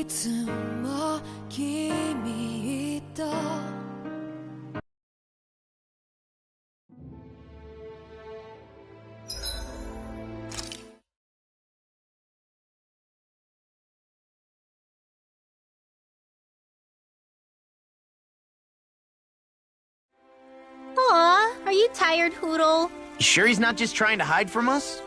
いつも君と Aw, are you tired, Hoodle? You sure he's not just trying to hide from us?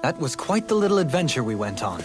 That was quite the little adventure we went on.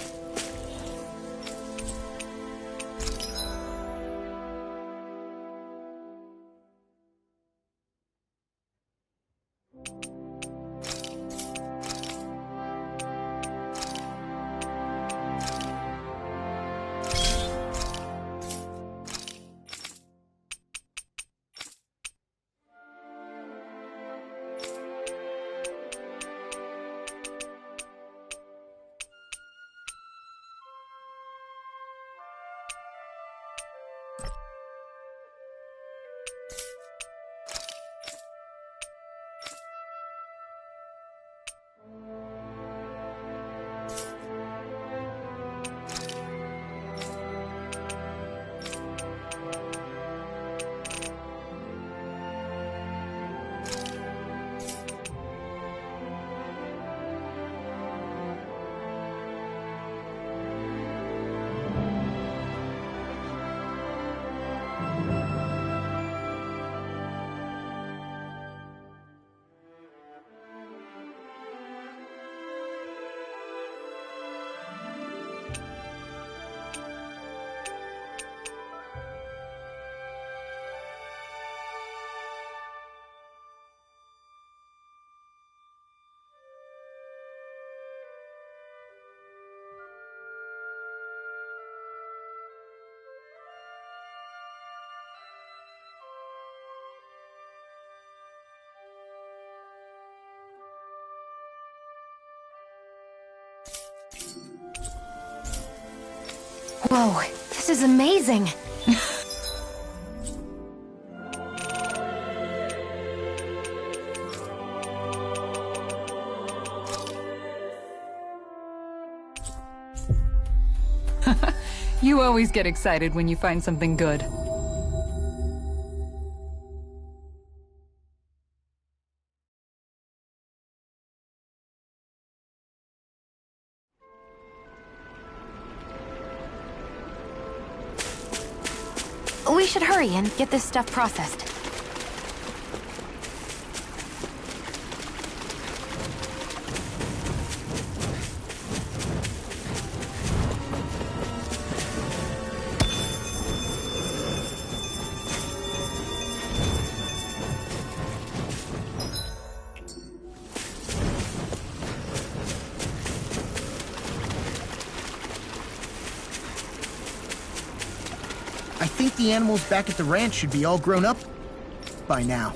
Whoa, this is amazing. You always get excited when you find something good. We should hurry and get this stuff processed. I think the animals back at the ranch should be all grown up by now.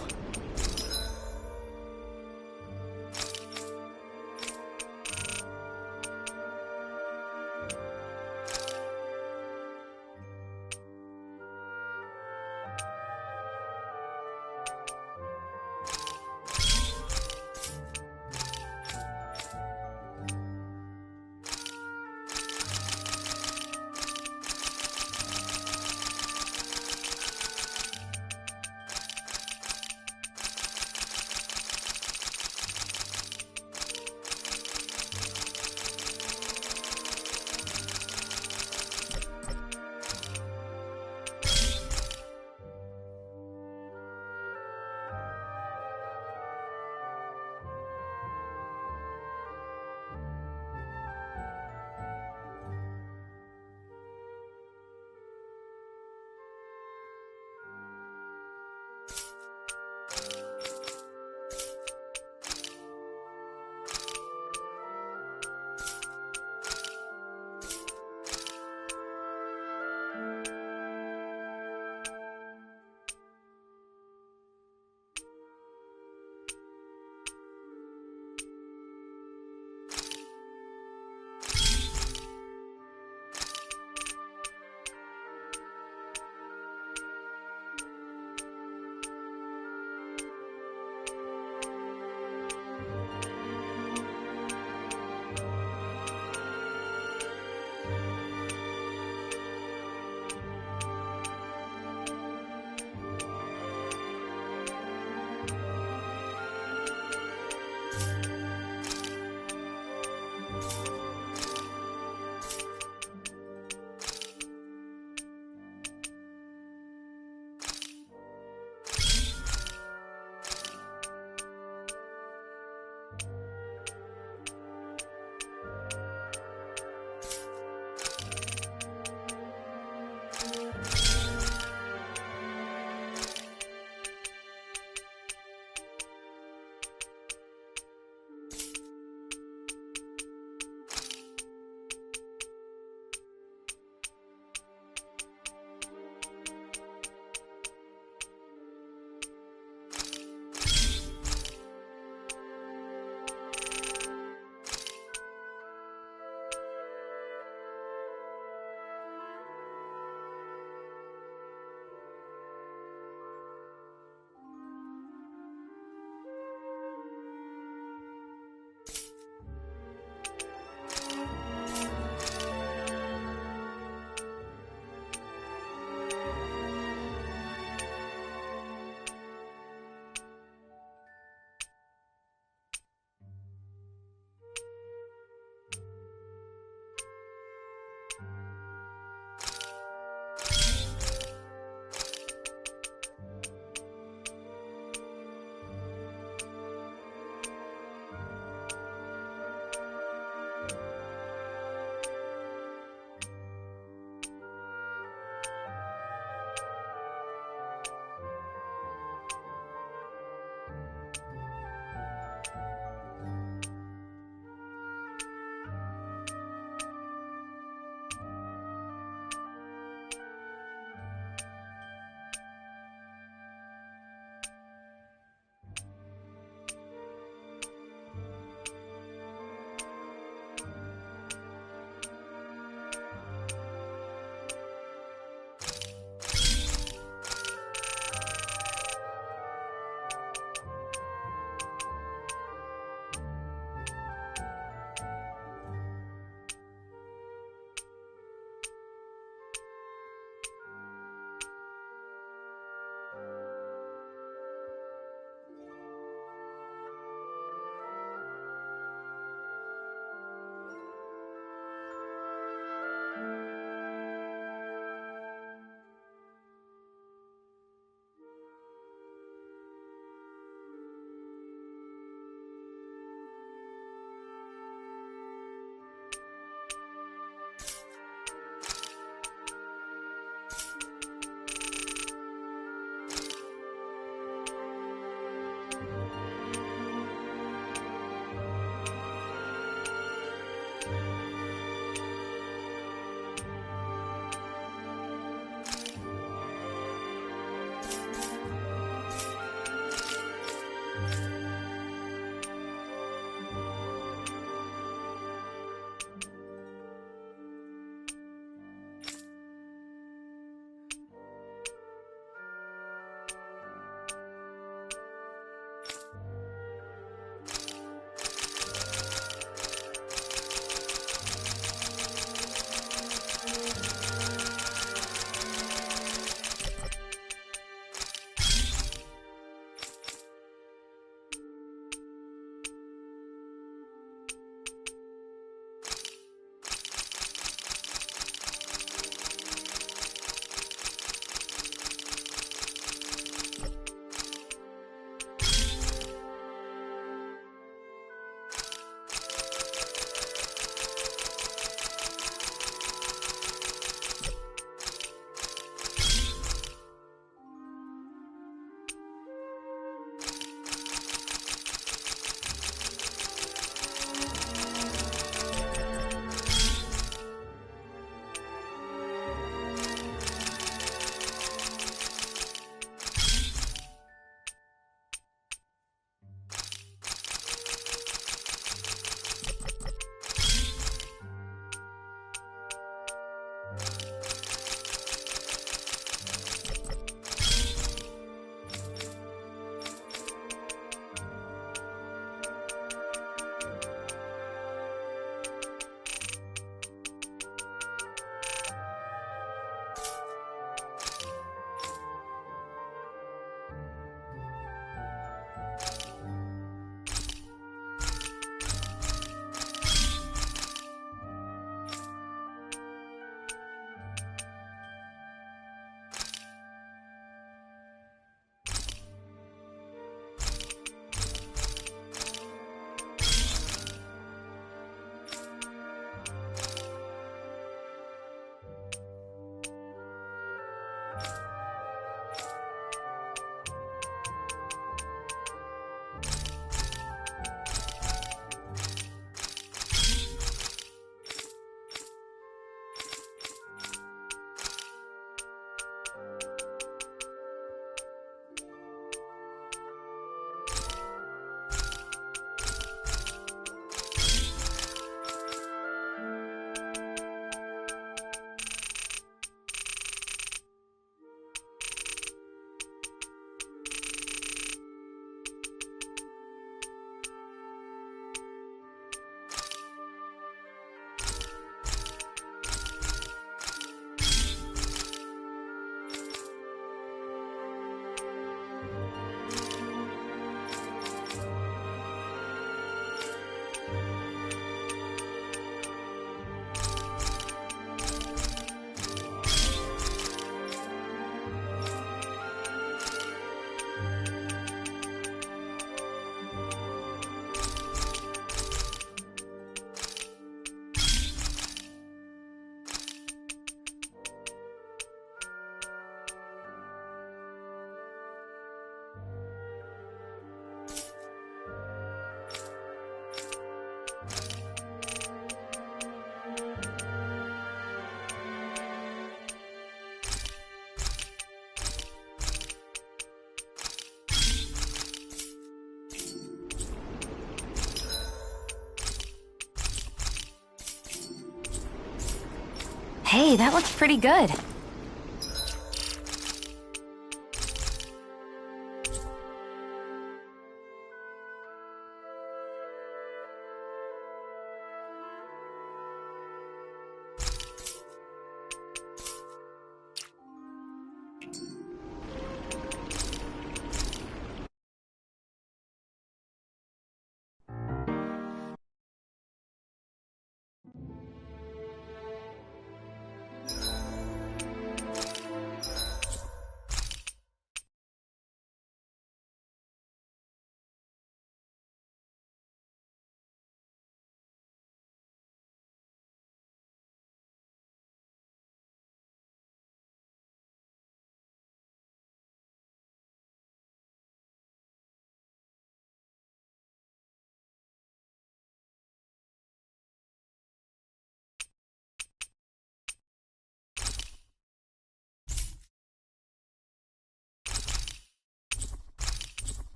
Hey, that looks pretty good.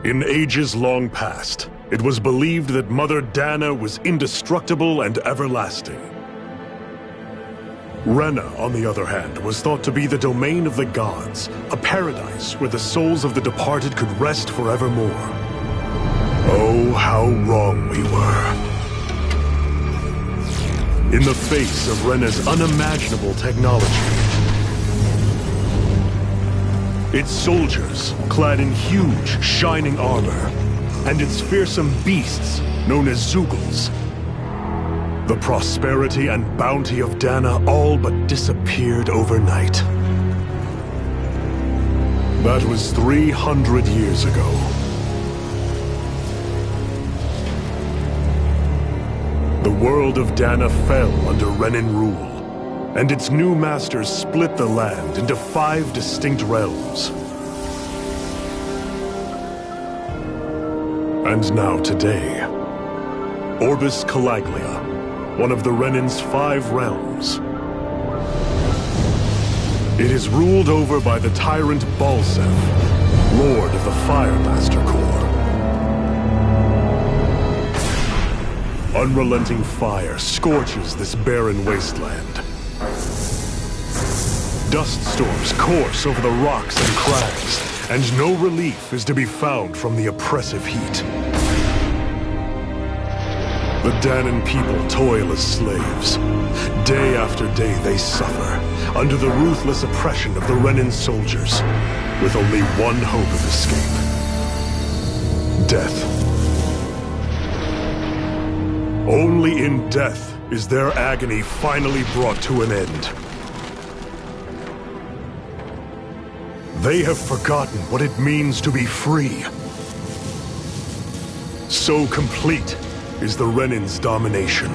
In ages long past, it was believed that Mother Dana was indestructible and everlasting. Rena, on the other hand, was thought to be the domain of the gods, a paradise where the souls of the departed could rest forevermore. Oh, how wrong we were. In the face of Rena's unimaginable technology, its soldiers, clad in huge, shining armor, and its fearsome beasts, known as Zeugles. The prosperity and bounty of Dana all but disappeared overnight. That was 300 years ago. The world of Dana fell under Renan rule, and its new masters split the land into 5 distinct realms. And now today, Orbis Calaglia, one of the Renan's 5 realms. It is ruled over by the tyrant Balsef, Lord of the Firemaster Corps. Unrelenting fire scorches this barren wasteland. Dust storms course over the rocks and crags, and no relief is to be found from the oppressive heat. The Danan people toil as slaves. Day after day they suffer, under the ruthless oppression of the Renan soldiers, with only one hope of escape: death. Only in death is their agony finally brought to an end. They have forgotten what it means to be free. So complete is the Renan's domination.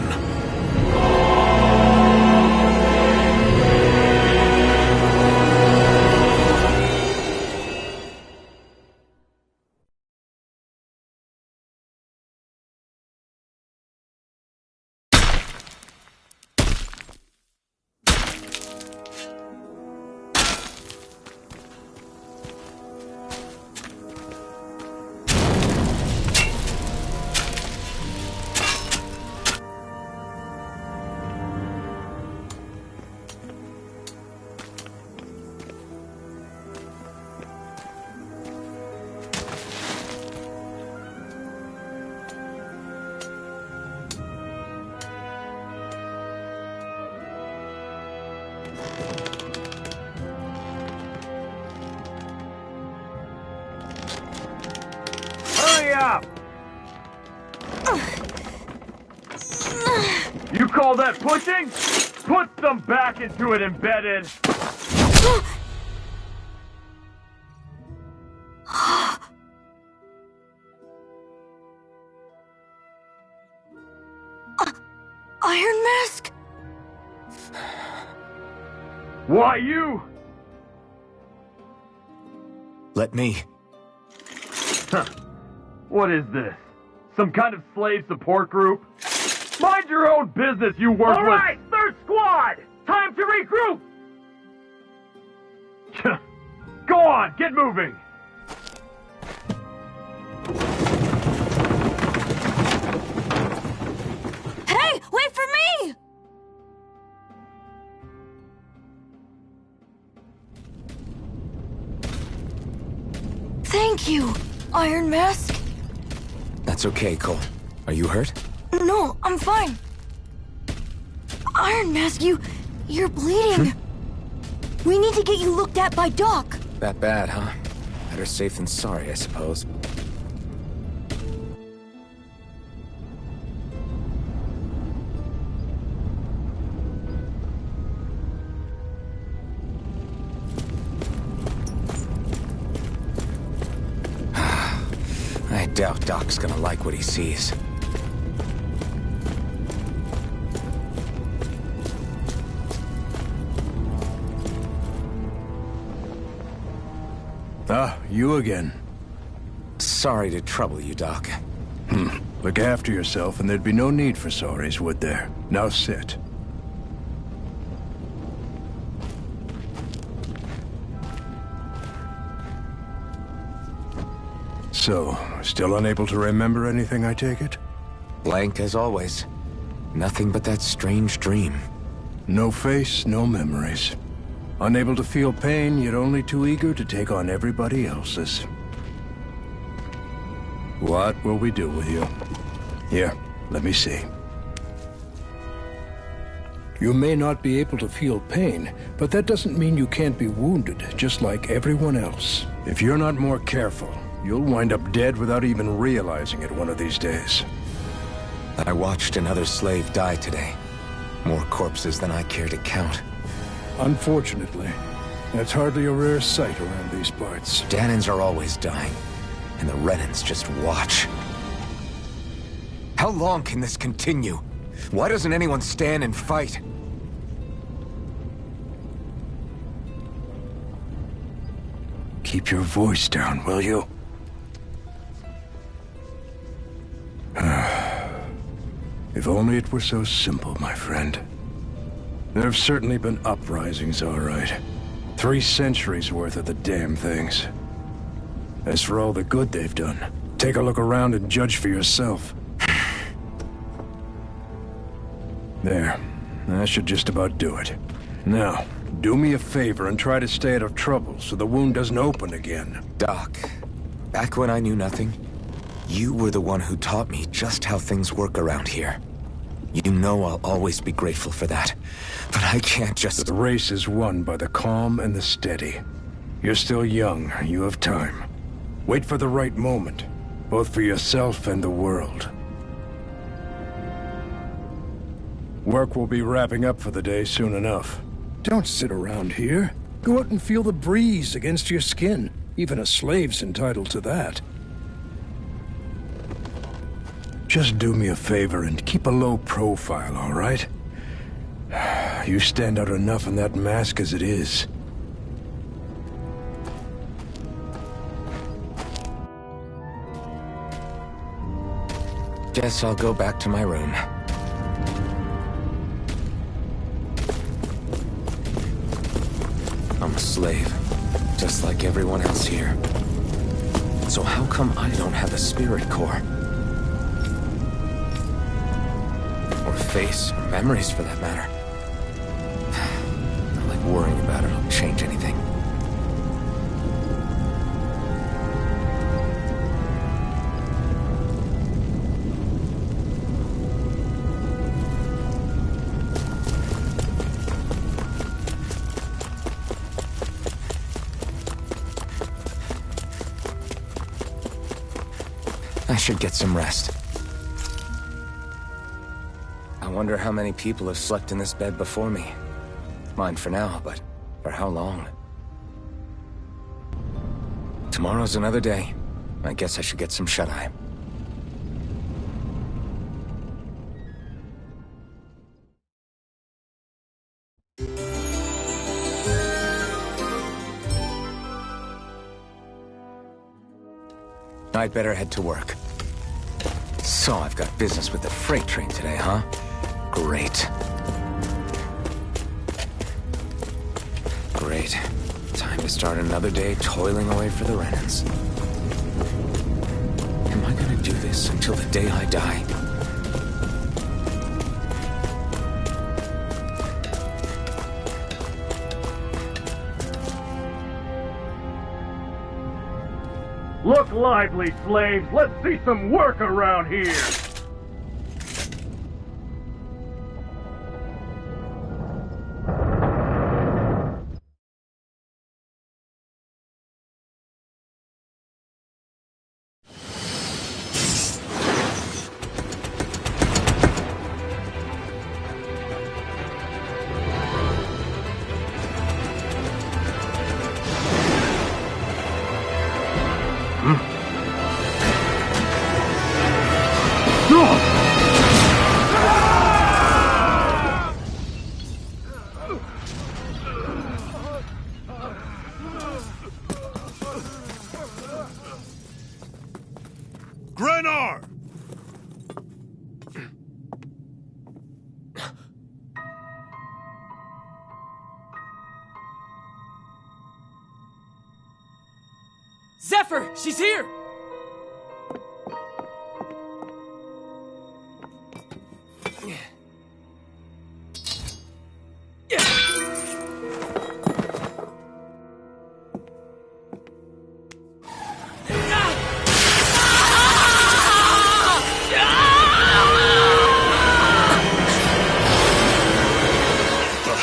Hurry up! You call that pushing? Put some back into it, embedded! Iron Mask? Why you? Let me. Huh. What is this? Some kind of slave support group? Mind your own business, you worthless— All right, third squad! Time to regroup! Go on, get moving! Hey, wait for me! Thank you, Iron Mask. That's okay, Cole. Are you hurt? No, I'm fine. Iron Mask, you're bleeding. We need to get you looked at by Doc. That bad, huh? Better safe than sorry, I suppose. I doubt Doc's gonna like what he sees. Ah, you again. Sorry to trouble you, Doc. Look after yourself and there'd be no need for sorries, would there? Now sit. So, still unable to remember anything, I take it? Blank as always. Nothing but that strange dream. No face, no memories. Unable to feel pain, yet only too eager to take on everybody else's. What will we do with you? Here, let me see. You may not be able to feel pain, but that doesn't mean you can't be wounded, just like everyone else. If you're not more careful, you'll wind up dead without even realizing it one of these days. I watched another slave die today. More corpses than I care to count. Unfortunately, that's hardly a rare sight around these parts. Danans are always dying, and the Renans just watch. How long can this continue? Why doesn't anyone stand and fight? Keep your voice down, will you? If only it were so simple, my friend. There have certainly been uprisings, all right. 3 centuries worth of the damn things. As for all the good they've done, take a look around and judge for yourself. There. That should just about do it. Now, do me a favor and try to stay out of trouble so the wound doesn't open again. Doc, back when I knew nothing, you were the one who taught me just how things work around here. You know I'll always be grateful for that. But I can't just— The race is won by the calm and the steady. You're still young. You have time. Wait for the right moment, both for yourself and the world. Work will be wrapping up for the day soon enough. Don't sit around here. Go out and feel the breeze against your skin. Even a slave's entitled to that. Just do me a favor and keep a low profile, all right? You stand out enough in that mask as it is. Guess I'll go back to my room. I'm a slave, just like everyone else here. So how come I don't have a spirit core? Or face, or memories for that matter. Not like worrying about it'll change anything. I should get some rest. I wonder how many people have slept in this bed before me. Mine for now, but for how long? Tomorrow's another day. I guess I should get some shut-eye. I'd better head to work. So I've got business with the freight train today, huh? Great. Great. Time to start another day toiling away for the Renans. Am I gonna do this until the day I die? Look lively, slaves! Let's see some work around here! Grenar! Zephyr! She's here!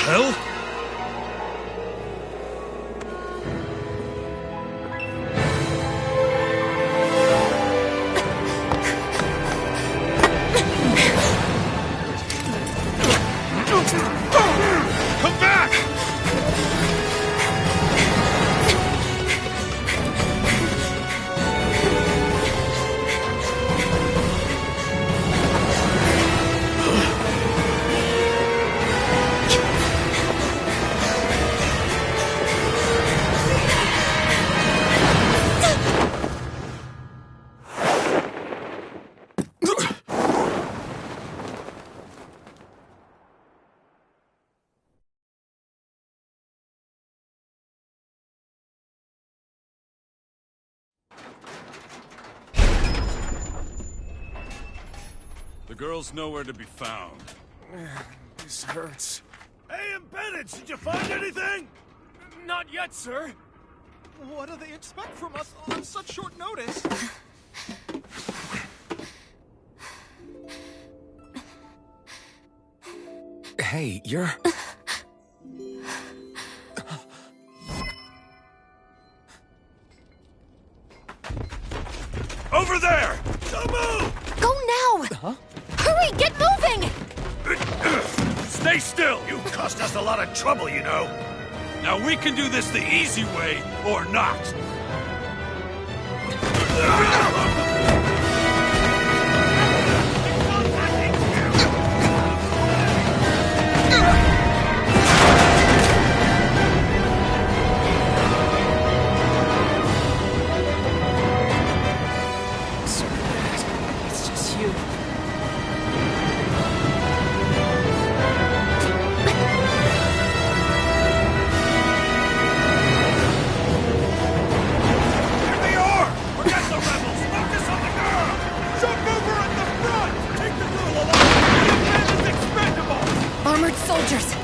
Hell? Come back! The girl's nowhere to be found. This hurts. Hey, Embedded, did you find anything? Not yet, sir. What do they expect from us on such short notice? Hey, you're... Over there! Don't move! Go now! Huh? Hurry, get moving! Stay still! You caused us a lot of trouble, you know. Now we can do this the easy way, or not. It's just you. Armored soldiers!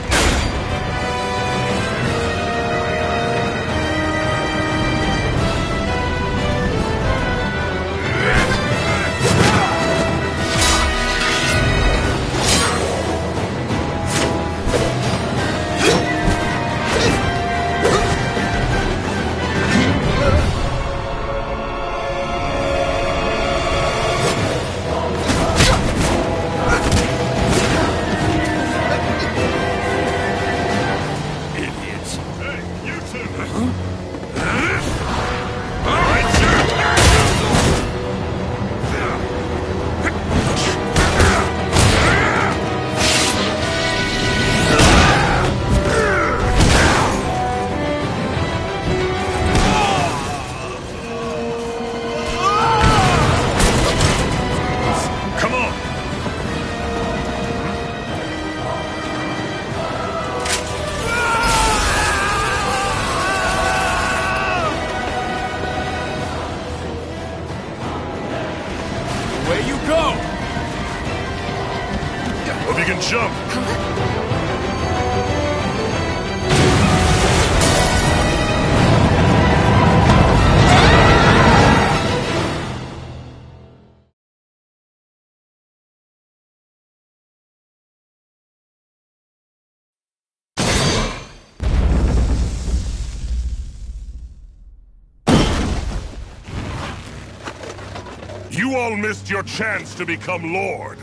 You all missed your chance to become Lord.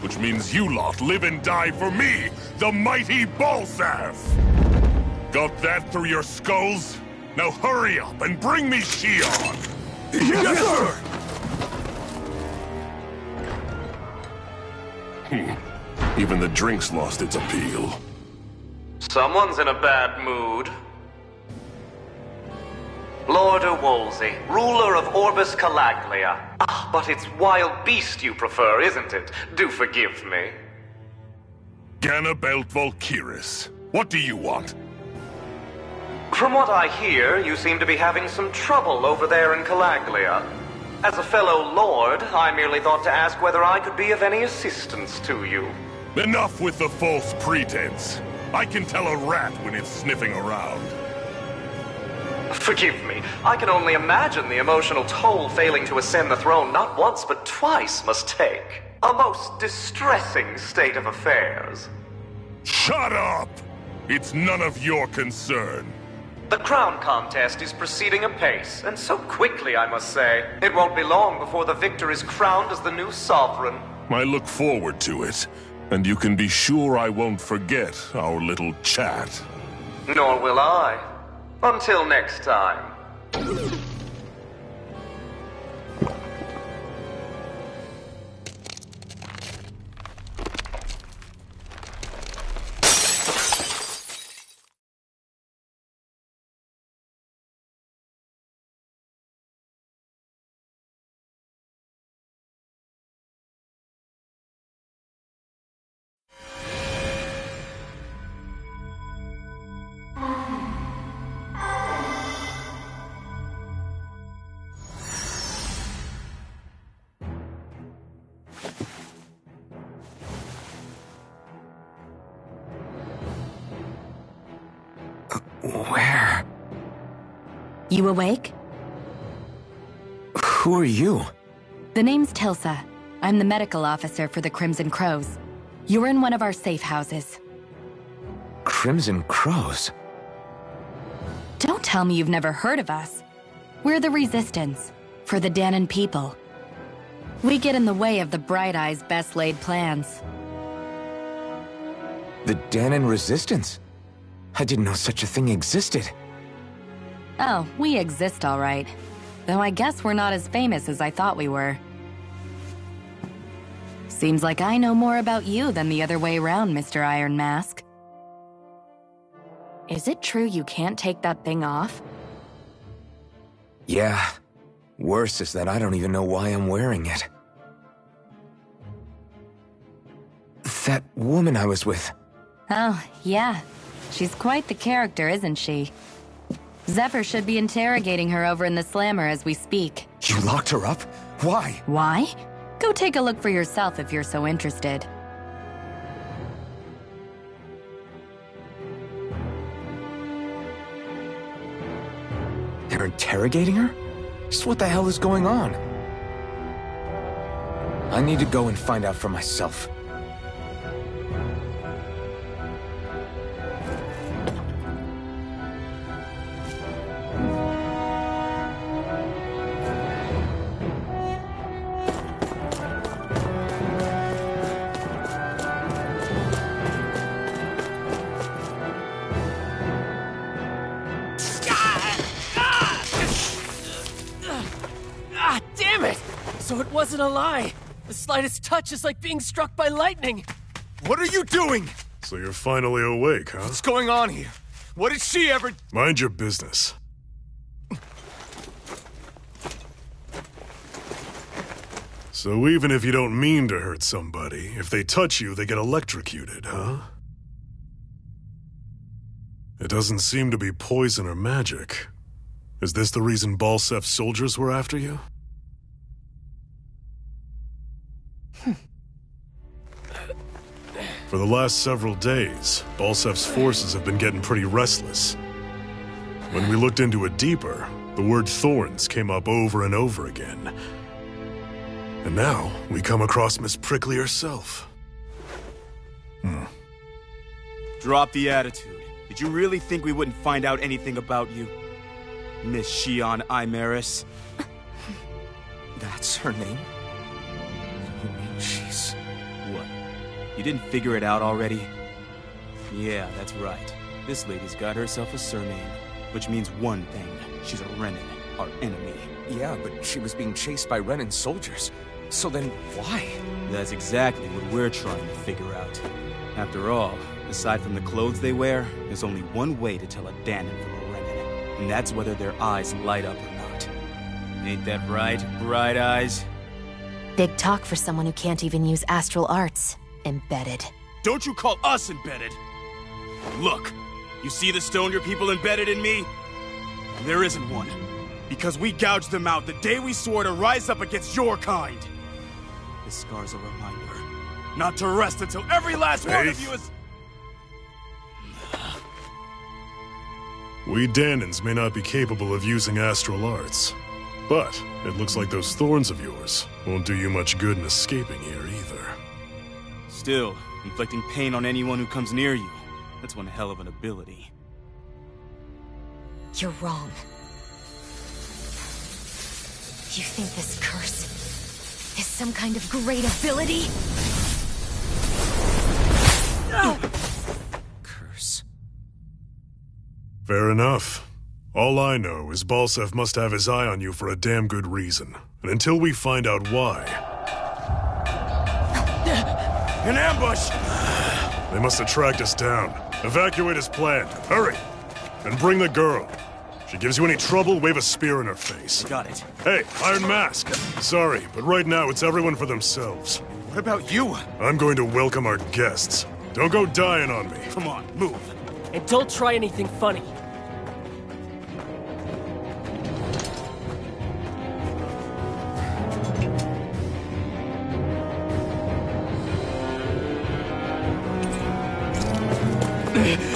Which means you lot live and die for me, the mighty Balsav! Got that through your skulls? Now hurry up and bring me Shionne! Yes, sir! Even the drink's lost its appeal. Someone's in a bad mood. Lord Wolsey, ruler of Orbis Calaglia. Ah, but it's wild beast you prefer, isn't it? Do forgive me. Ganabelt Valkyris, what do you want? From what I hear, you seem to be having some trouble over there in Calaglia. As a fellow lord, I merely thought to ask whether I could be of any assistance to you. Enough with the false pretense. I can tell a rat when it's sniffing around. Forgive me, I can only imagine the emotional toll failing to ascend the throne not once but twice must take. A most distressing state of affairs. Shut up! It's none of your concern. The crown contest is proceeding apace, and so quickly, I must say. It won't be long before the victor is crowned as the new sovereign. I look forward to it, and you can be sure I won't forget our little chat. Nor will I. Until next time. Where? You awake? Who are you? The name's Tilsa. I'm the medical officer for the Crimson Crows. You're in one of our safe houses. Crimson Crows? Don't tell me you've never heard of us. We're the Resistance, for the Danon people. We get in the way of the Bright Eye's best laid plans. The Danon Resistance? I didn't know such a thing existed. Oh, we exist all right. Though I guess we're not as famous as I thought we were. Seems like I know more about you than the other way around, Mr. Iron Mask. Is it true you can't take that thing off? Yeah. Worse is that I don't even know why I'm wearing it. That woman I was with. Oh, yeah. She's quite the character, isn't she? Zephyr should be interrogating her over in the Slammer as we speak. You locked her up? Why? Why? Go take a look for yourself if you're so interested. They're interrogating her? Just what the hell is going on? I need to go and find out for myself. Ah, damn it! So it wasn't a lie. The slightest touch is like being struck by lightning. What are you doing? So you're finally awake, huh? What's going on here? What did she ever... Mind your business. So even if you don't mean to hurt somebody, if they touch you, they get electrocuted, huh? It doesn't seem to be poison or magic. Is this the reason Balsef's soldiers were after you? For the last several days, Balsef's forces have been getting pretty restless. When we looked into it deeper, the word thorns came up over and over again. And now, we come across Miss Prickly herself. Drop the attitude. Did you really think we wouldn't find out anything about you? Miss Shionne Imaris? That's her name? You mean she's... What? You didn't figure it out already? Yeah, that's right. This lady's got herself a surname, which means one thing. She's a Renin, our enemy. Yeah, but she was being chased by Renin soldiers. So then, why? That's exactly what we're trying to figure out. After all, aside from the clothes they wear, there's only one way to tell a Danon from a Renin, and that's whether their eyes light up or not. Ain't that right, Bright Eyes? Big talk for someone who can't even use astral arts. Embedded. Don't you call us embedded! Look, you see the stone your people embedded in me? There isn't one. Because we gouged them out the day we swore to rise up against your kind. This scar's a reminder, not to rest until every last one of you is... We Danons may not be capable of using astral arts, but it looks like those thorns of yours won't do you much good in escaping here either. Still, inflicting pain on anyone who comes near you, that's one hell of an ability. You're wrong. You think this curse is some kind of great ability? Curse. Fair enough. All I know is Balsef must have his eye on you for a damn good reason. And until we find out why... An ambush! They must have tracked us down. Evacuate as planned. Hurry! And bring the girl. If she gives you any trouble, wave a spear in her face. Got it. Hey, Iron Mask! Sorry, but right now it's everyone for themselves. What about you? I'm going to welcome our guests. Don't go dying on me. Come on, move. And don't try anything funny.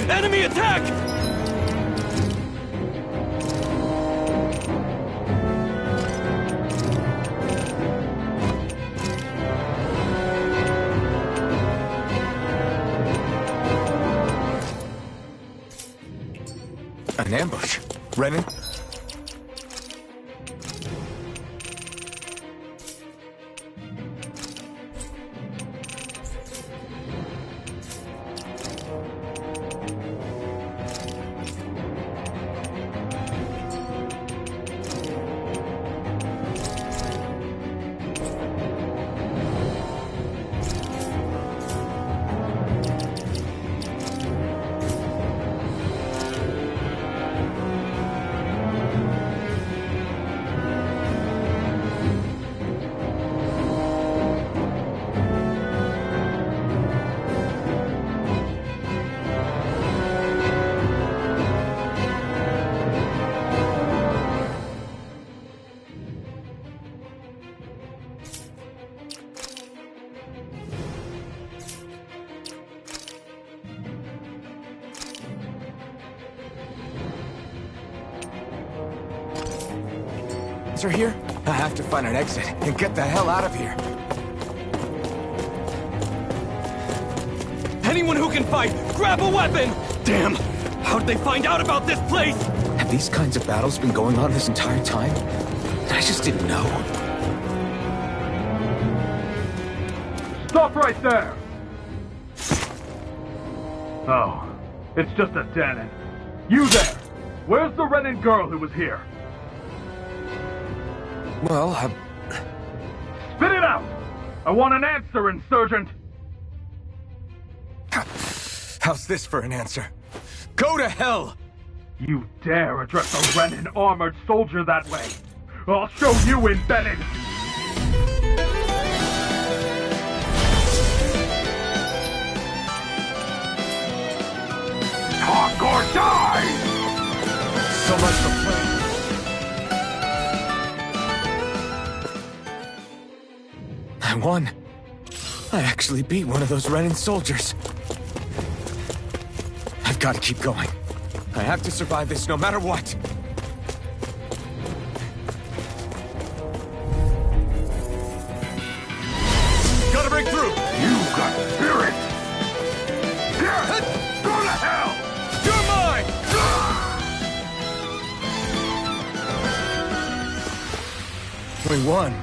Enemy attack! An ambush. Renin? Are here? I have to find an exit and get the hell out of here. Anyone who can fight, grab a weapon! Damn! How'd they find out about this place? Have these kinds of battles been going on this entire time? I just didn't know. Stop right there! Oh, it's just a Danon. You there! Where's the Renin girl who was here? Well, Spit it out! I want an answer, Insurgent! How's this for an answer? Go to hell! You dare address a Renin armored soldier that way? I'll show you embedded! Talk or die! So much for playing. I won. I actually beat one of those Renin soldiers. I've got to keep going. I have to survive this no matter what. Gotta break through! You got spirit! Here! Go to hell! You're mine! We won.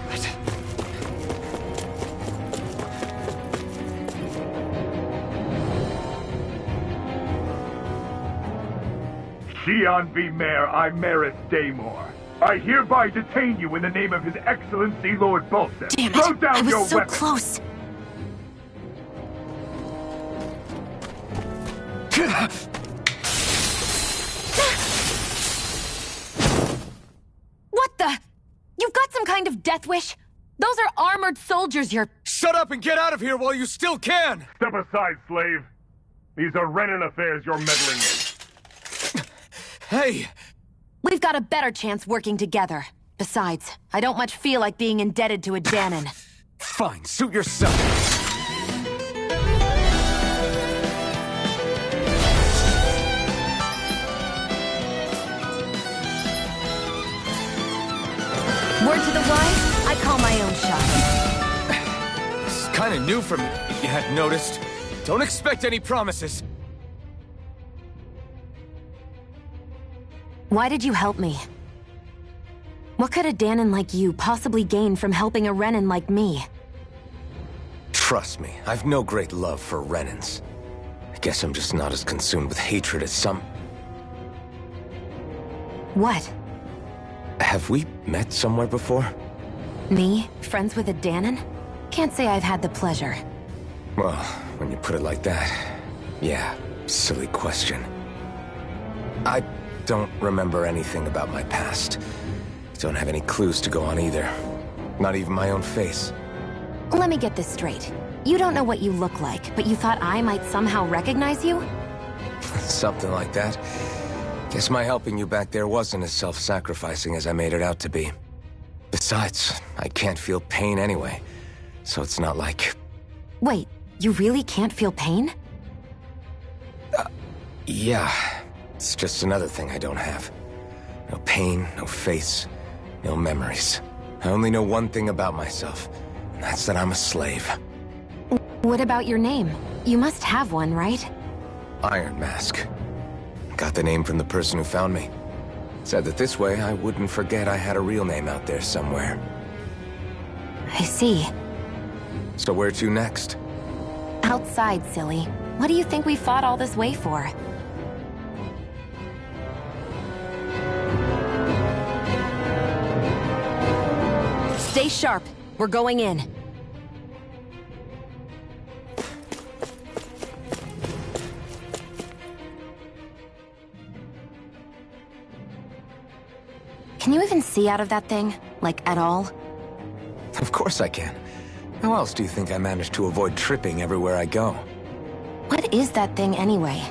Shionne v. Mayor Imaris Daymore. I hereby detain you in the name of His Excellency Lord Bolton. Damn Throw it! down I was your so weapon. close. What the? You've got some kind of death wish? Those are armored soldiers you're... Shut up and get out of here while you still can! Step aside, slave. These are Renan affairs you're meddling in. Hey! We've got a better chance working together. Besides, I don't much feel like being indebted to a Danon. Fine, suit yourself. Word to the wise, I call my own shot. This is kind of new for me, if you hadn't noticed. Don't expect any promises. Why did you help me? What could a Danon like you possibly gain from helping a Renan like me? Trust me, I've no great love for Renans. I guess I'm just not as consumed with hatred as some... What? Have we met somewhere before? Me? Friends with a Danon? Can't say I've had the pleasure. Well, when you put it like that, yeah, silly question. I don't remember anything about my past. Don't have any clues to go on either. Not even my own face. Let me get this straight. You don't know what you look like, but you thought I might somehow recognize you? Something like that. Guess my helping you back there wasn't as self-sacrificing as I made it out to be. Besides, I can't feel pain anyway, so it's not like... Wait, you really can't feel pain? Yeah. It's just another thing I don't have. No pain, no face, no memories. I only know one thing about myself, and that's that I'm a slave. What about your name? You must have one, right? Iron Mask. Got the name from the person who found me. Said that this way I wouldn't forget I had a real name out there somewhere. I see. So where to next? Outside, silly. What do you think we fought all this way for? Stay sharp. We're going in. Can you even see out of that thing? Like, at all? Of course I can. How else do you think I managed to avoid tripping everywhere I go? What is that thing anyway?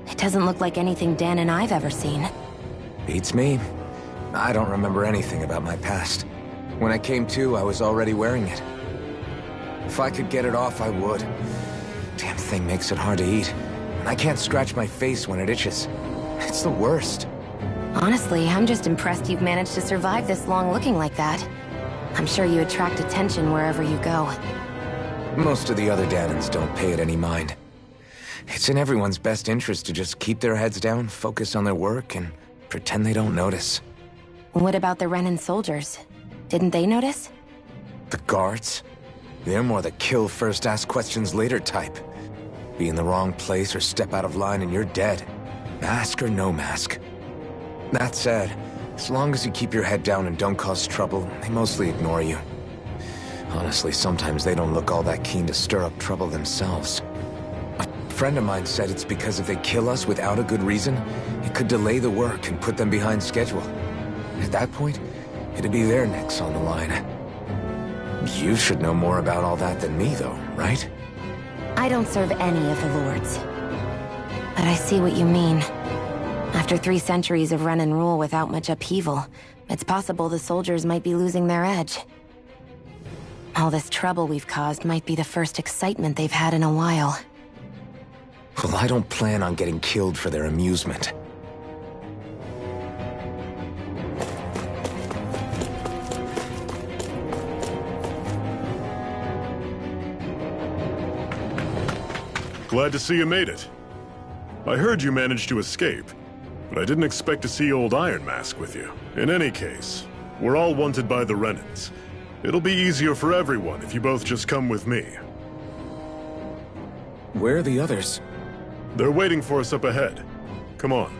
It doesn't look like anything Dan and I've ever seen. Beats me. I don't remember anything about my past. When I came to, I was already wearing it. If I could get it off, I would. Damn thing makes it hard to eat. And I can't scratch my face when it itches. It's the worst. Honestly, I'm just impressed you've managed to survive this long looking like that. I'm sure you attract attention wherever you go. Most of the other Danons don't pay it any mind. It's in everyone's best interest to just keep their heads down, focus on their work, and pretend they don't notice. What about the Renan soldiers? Didn't they notice? The guards? They're more the kill first, ask questions later type. Be in the wrong place or step out of line and you're dead. Mask or no mask. That said, as long as you keep your head down and don't cause trouble, they mostly ignore you. Honestly, sometimes they don't look all that keen to stir up trouble themselves. A friend of mine said it's because if they kill us without a good reason, it could delay the work and put them behind schedule. At that point, it'd be their necks on the line. You should know more about all that than me, though, right? I don't serve any of the lords. But I see what you mean. After 3 centuries of Renan rule without much upheaval, it's possible the soldiers might be losing their edge. All this trouble we've caused might be the first excitement they've had in a while. Well, I don't plan on getting killed for their amusement. Glad to see you made it. I heard you managed to escape, but I didn't expect to see old Iron Mask with you. In any case, we're all wanted by the Renans. It'll be easier for everyone if you both just come with me. Where are the others? They're waiting for us up ahead. Come on.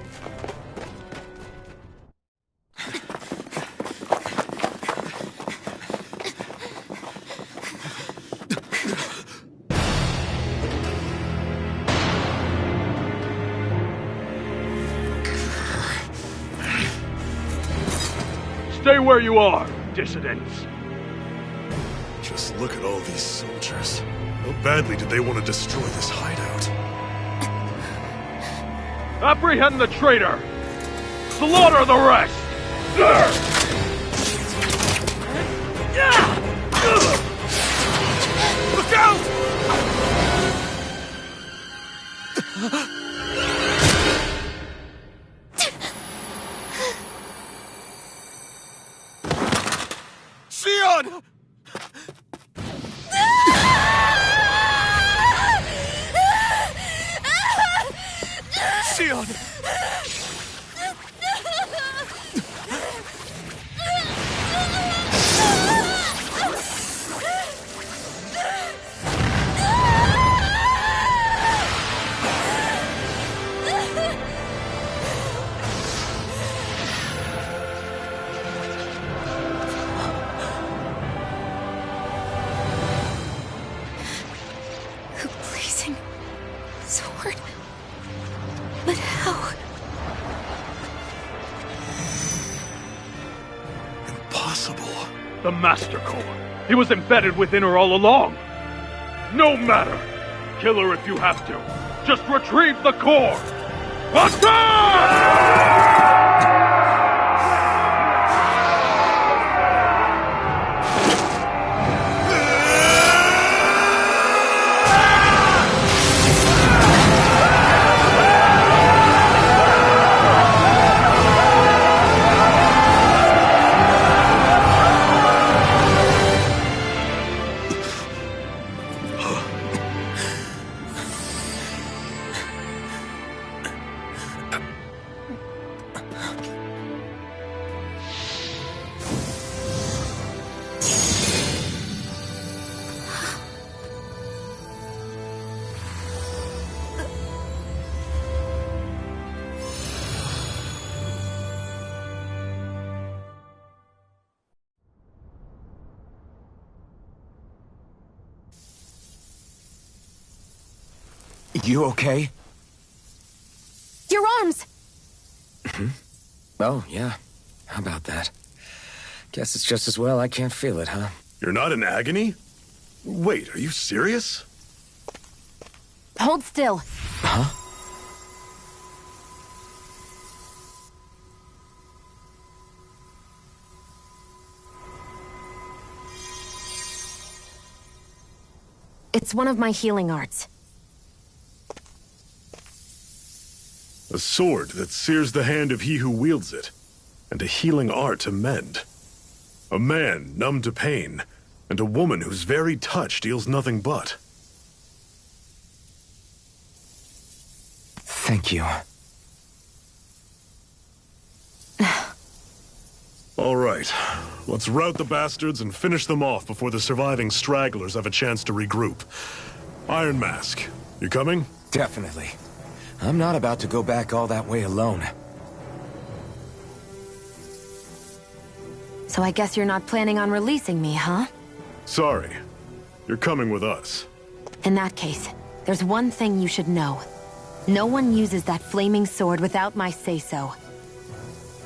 Stay where you are, dissidents. Just look at all these soldiers. How badly did they want to destroy this hideout? Apprehend the traitor! Slaughter the rest! Look out! Shionne! Shionne! The blazing sword. But how? Impossible. The Master Core. He was embedded within her all along. No matter. Kill her if you have to. Just retrieve the core. Attack! You okay? Your arms! Oh, yeah. How about that? Guess it's just as well I can't feel it, huh? You're not in agony? Wait, are you serious? Hold still. Huh? It's one of my healing arts. A sword that sears the hand of he who wields it, and a healing art to mend. A man numb to pain, and a woman whose very touch deals nothing but. Thank you. All right, let's rout the bastards and finish them off before the surviving stragglers have a chance to regroup. Iron Mask, you coming? Definitely. I'm not about to go back all that way alone. So I guess you're not planning on releasing me, huh? Sorry. You're coming with us. In that case, there's one thing you should know. No one uses that flaming sword without my say-so.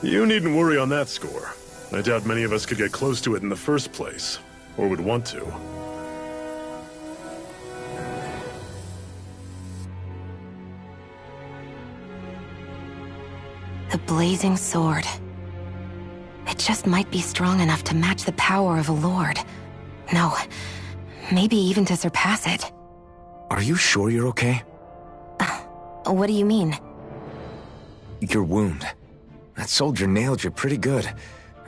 You needn't worry on that score. I doubt many of us could get close to it in the first place, or would want to. The blazing sword. It just might be strong enough to match the power of a lord. No, maybe even to surpass it. Are you sure you're okay? What do you mean? Your wound. That soldier nailed you pretty good.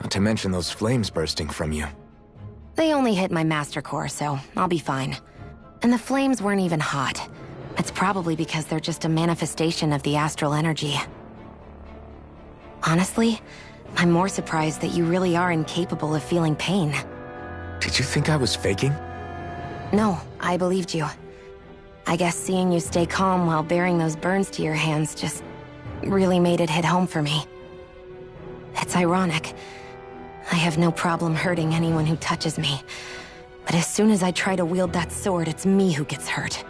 Not to mention those flames bursting from you. They only hit my master core, so I'll be fine. And the flames weren't even hot. It's probably because they're just a manifestation of the astral energy. Honestly, I'm more surprised that you really are incapable of feeling pain. Did you think I was faking? No, I believed you. I guess seeing you stay calm while bearing those burns to your hands just really made it hit home for me. It's ironic. I have no problem hurting anyone who touches me. But as soon as I try to wield that sword, it's me who gets hurt.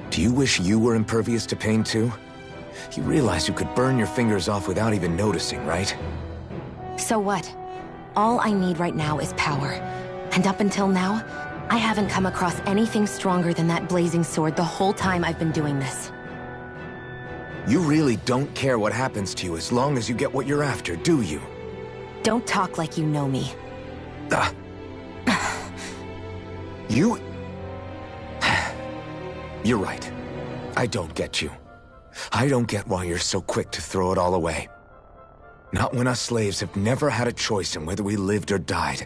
Do you wish you were impervious to pain too? You realize you could burn your fingers off without even noticing, right? So what? All I need right now is power. And up until now, I haven't come across anything stronger than that blazing sword the whole time I've been doing this. You really don't care what happens to you as long as you get what you're after, do you? Don't talk like you know me. You... You're right. I don't get you. I don't get why you're so quick to throw it all away. Not when us slaves have never had a choice in whether we lived or died.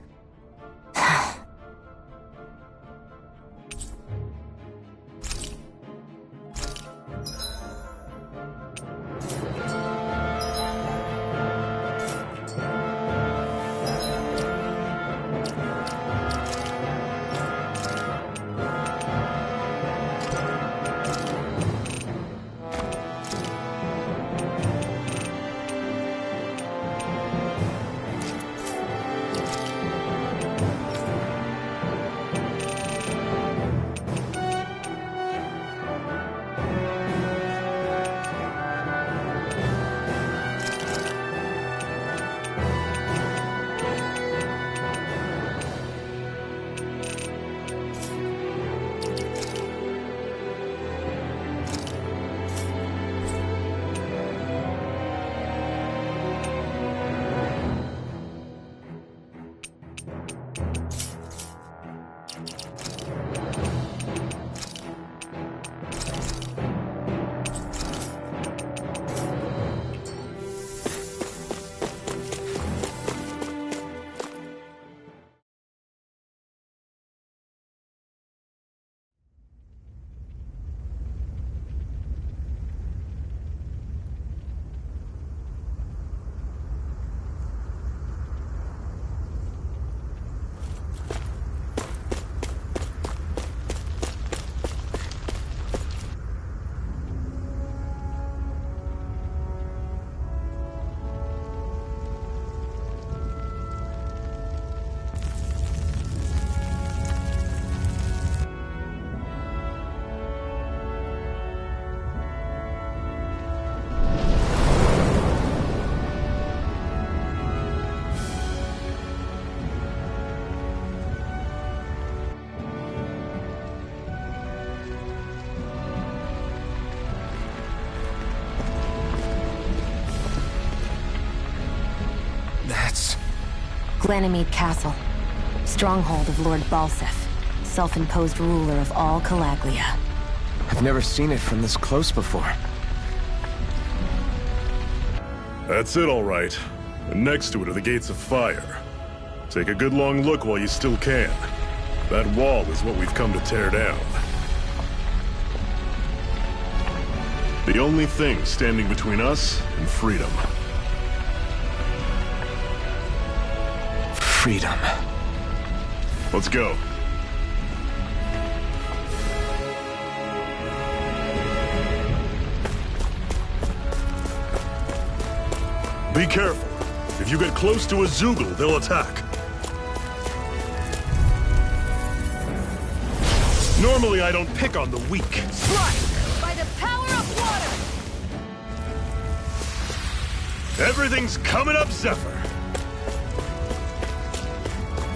Ganymede Castle, stronghold of Lord Balsef, self-imposed ruler of all Calaglia. I've never seen it from this close before. That's it, all right. And next to it are the gates of fire. Take a good long look while you still can. That wall is what we've come to tear down. The only thing standing between us and freedom. Freedom. Let's go. Be careful. If you get close to a Zoogle, they'll attack. Normally, I don't pick on the weak. Strike! By the power of water! Everything's coming up, Zephyr.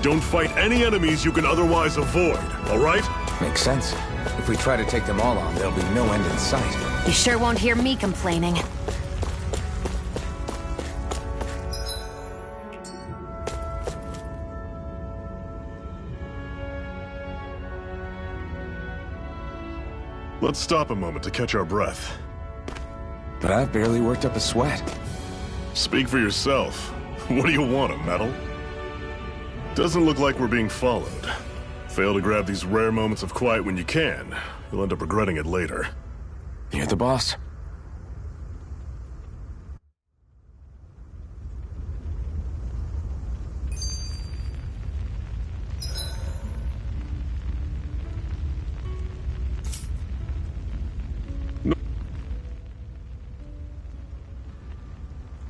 Don't fight any enemies you can otherwise avoid, all right? Makes sense. If we try to take them all on, there'll be no end in sight. You sure won't hear me complaining. Let's stop a moment to catch our breath. But I've barely worked up a sweat. Speak for yourself. What do you want, a medal? Doesn't look like we're being followed. Fail to grab these rare moments of quiet when you can. You'll end up regretting it later. You're the boss.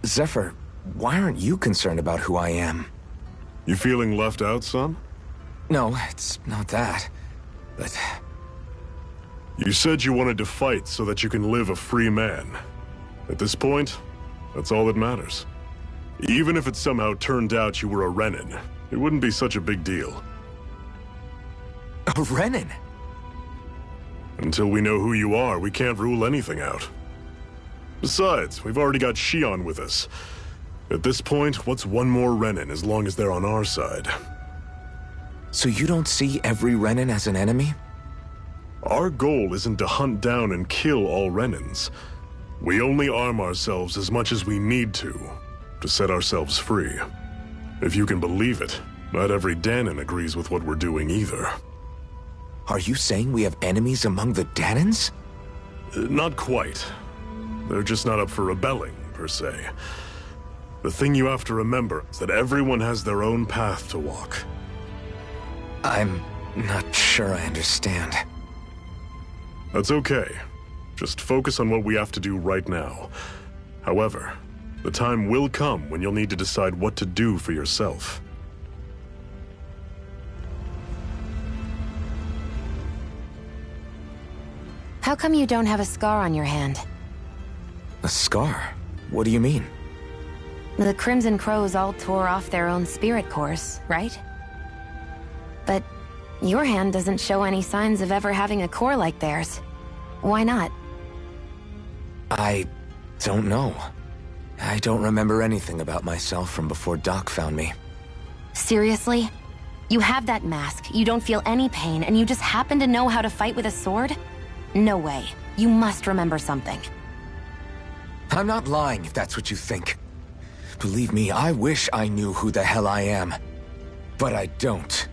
Zephyr, why aren't you concerned about who I am? You feeling left out, son? No, it's not that. But... You said you wanted to fight so that you can live a free man. At this point, that's all that matters. Even if it somehow turned out you were a Renin, it wouldn't be such a big deal. A Renin? Until we know who you are, we can't rule anything out. Besides, we've already got Shionne with us. At this point, what's one more Renin as long as they're on our side? So you don't see every Renin as an enemy? Our goal isn't to hunt down and kill all Renins. We only arm ourselves as much as we need to set ourselves free. If you can believe it, not every Danon agrees with what we're doing either. Are you saying we have enemies among the Danons? Not quite. They're just not up for rebelling, per se. The thing you have to remember is that everyone has their own path to walk. I'm not sure I understand. That's okay. Just focus on what we have to do right now. However, the time will come when you'll need to decide what to do for yourself. How come you don't have a scar on your hand? A scar? What do you mean? The Crimson Crows all tore off their own spirit cores, right? But your hand doesn't show any signs of ever having a core like theirs. Why not? I don't know. I don't remember anything about myself from before Doc found me. Seriously? You have that mask, you don't feel any pain, and you just happen to know how to fight with a sword? No way. You must remember something. I'm not lying if that's what you think. Believe me, I wish I knew who the hell I am. But I don't.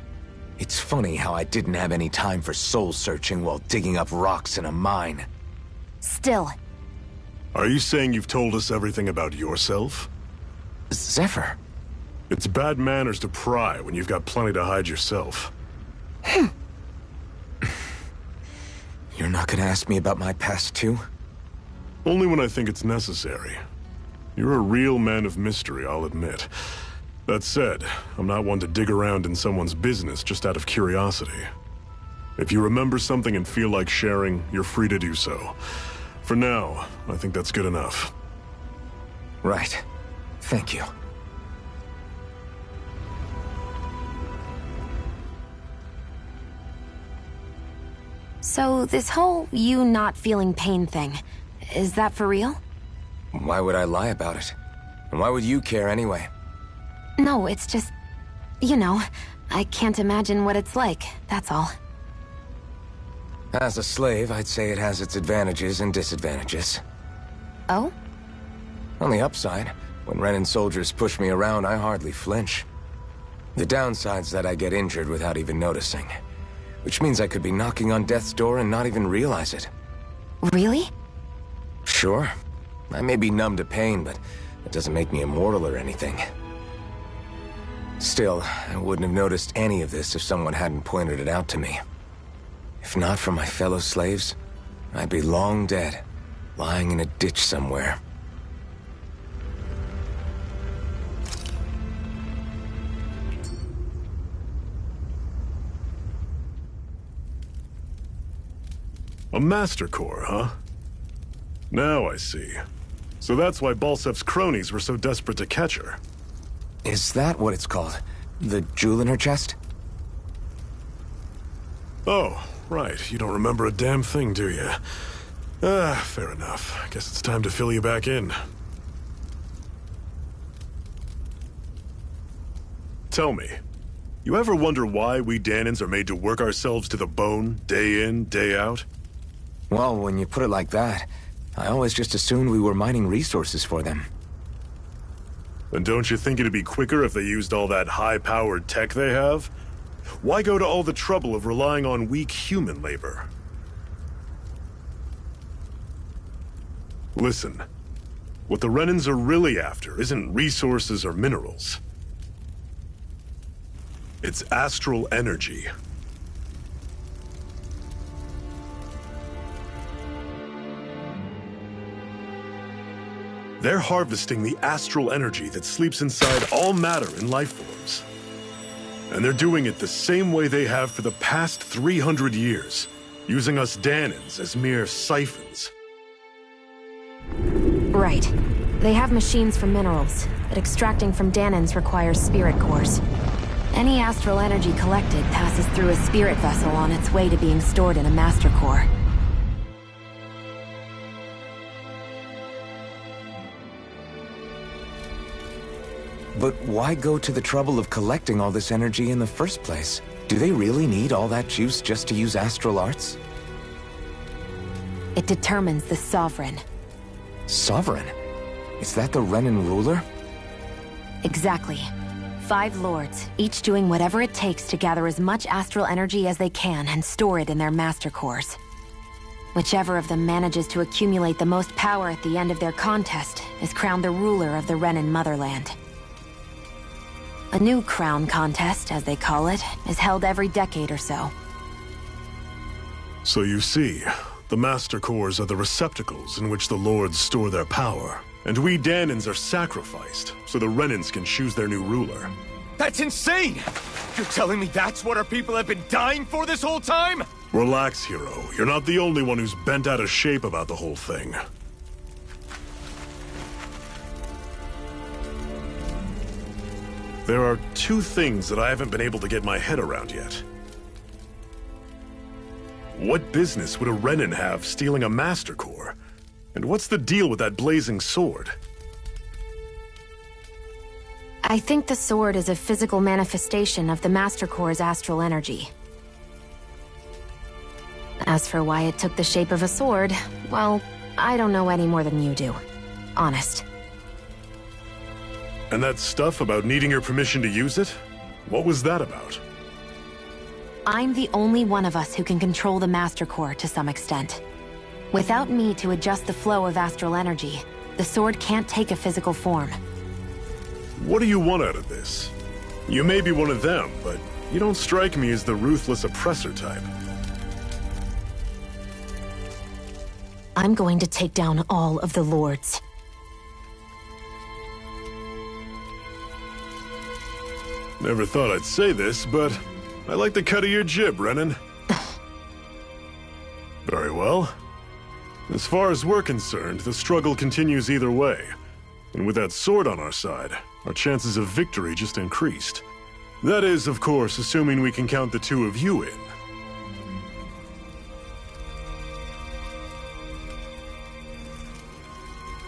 It's funny how I didn't have any time for soul-searching while digging up rocks in a mine. Still. Are you saying you've told us everything about yourself? Zephyr. It's bad manners to pry when you've got plenty to hide yourself. You're not gonna ask me about my past, too? Only when I think it's necessary. You're a real man of mystery, I'll admit. That said, I'm not one to dig around in someone's business just out of curiosity. If you remember something and feel like sharing, you're free to do so. For now, I think that's good enough. Right. Thank you. So, this whole you not feeling pain thing, is that for real? Why would I lie about it? And why would you care anyway? No, it's just... You know, I can't imagine what it's like, that's all. As a slave, I'd say it has its advantages and disadvantages. Oh? On the upside, when Renin soldiers push me around, I hardly flinch. The downside's that I get injured without even noticing. Which means I could be knocking on death's door and not even realize it. Really? Sure. I may be numb to pain, but it doesn't make me immortal or anything. Still, I wouldn't have noticed any of this if someone hadn't pointed it out to me. If not for my fellow slaves, I'd be long dead, lying in a ditch somewhere. A Master Core, huh? Now I see. So that's why Balsef's cronies were so desperate to catch her. Is that what it's called? The jewel in her chest? Oh, right. You don't remember a damn thing, do you? Fair enough. Guess it's time to fill you back in. Tell me, you ever wonder why we Danons are made to work ourselves to the bone, day in, day out? Well, when you put it like that, I always just assumed we were mining resources for them. And don't you think it'd be quicker if they used all that high-powered tech they have? Why go to all the trouble of relying on weak human labor? Listen, what the Renans are really after isn't resources or minerals. It's astral energy. They're harvesting the astral energy that sleeps inside all matter in life forms. And they're doing it the same way they have for the past 300 years, using us Danans as mere siphons. Right. They have machines for minerals, but extracting from Danans requires spirit cores. Any astral energy collected passes through a spirit vessel on its way to being stored in a master core. But why go to the trouble of collecting all this energy in the first place? Do they really need all that juice just to use astral arts? It determines the Sovereign. Sovereign? Is that the Renan ruler? Exactly. 5 lords, each doing whatever it takes to gather as much astral energy as they can and store it in their master cores. Whichever of them manages to accumulate the most power at the end of their contest is crowned the ruler of the Renan motherland. A new crown contest, as they call it, is held every decade or so. So you see, the Master Cores are the receptacles in which the Lords store their power. And we Danans are sacrificed, so the Renans can choose their new ruler. That's insane! You're telling me that's what our people have been dying for this whole time? Relax, hero. You're not the only one who's bent out of shape about the whole thing. There are 2 things that I haven't been able to get my head around yet. What business would a Renan have stealing a Master Core? And what's the deal with that blazing sword? I think the sword is a physical manifestation of the Master Core's astral energy. As for why it took the shape of a sword, well, I don't know any more than you do. Honest. And that stuff about needing your permission to use it? What was that about? I'm the only one of us who can control the Master Core to some extent. Without me to adjust the flow of astral energy, the sword can't take a physical form. What do you want out of this? You may be one of them, but you don't strike me as the ruthless oppressor type. I'm going to take down all of the lords. Never thought I'd say this, but I like the cut of your jib, Renan. Very well. As far as we're concerned, the struggle continues either way. And with that sword on our side, our chances of victory just increased. That is, of course, assuming we can count the 2 of you in.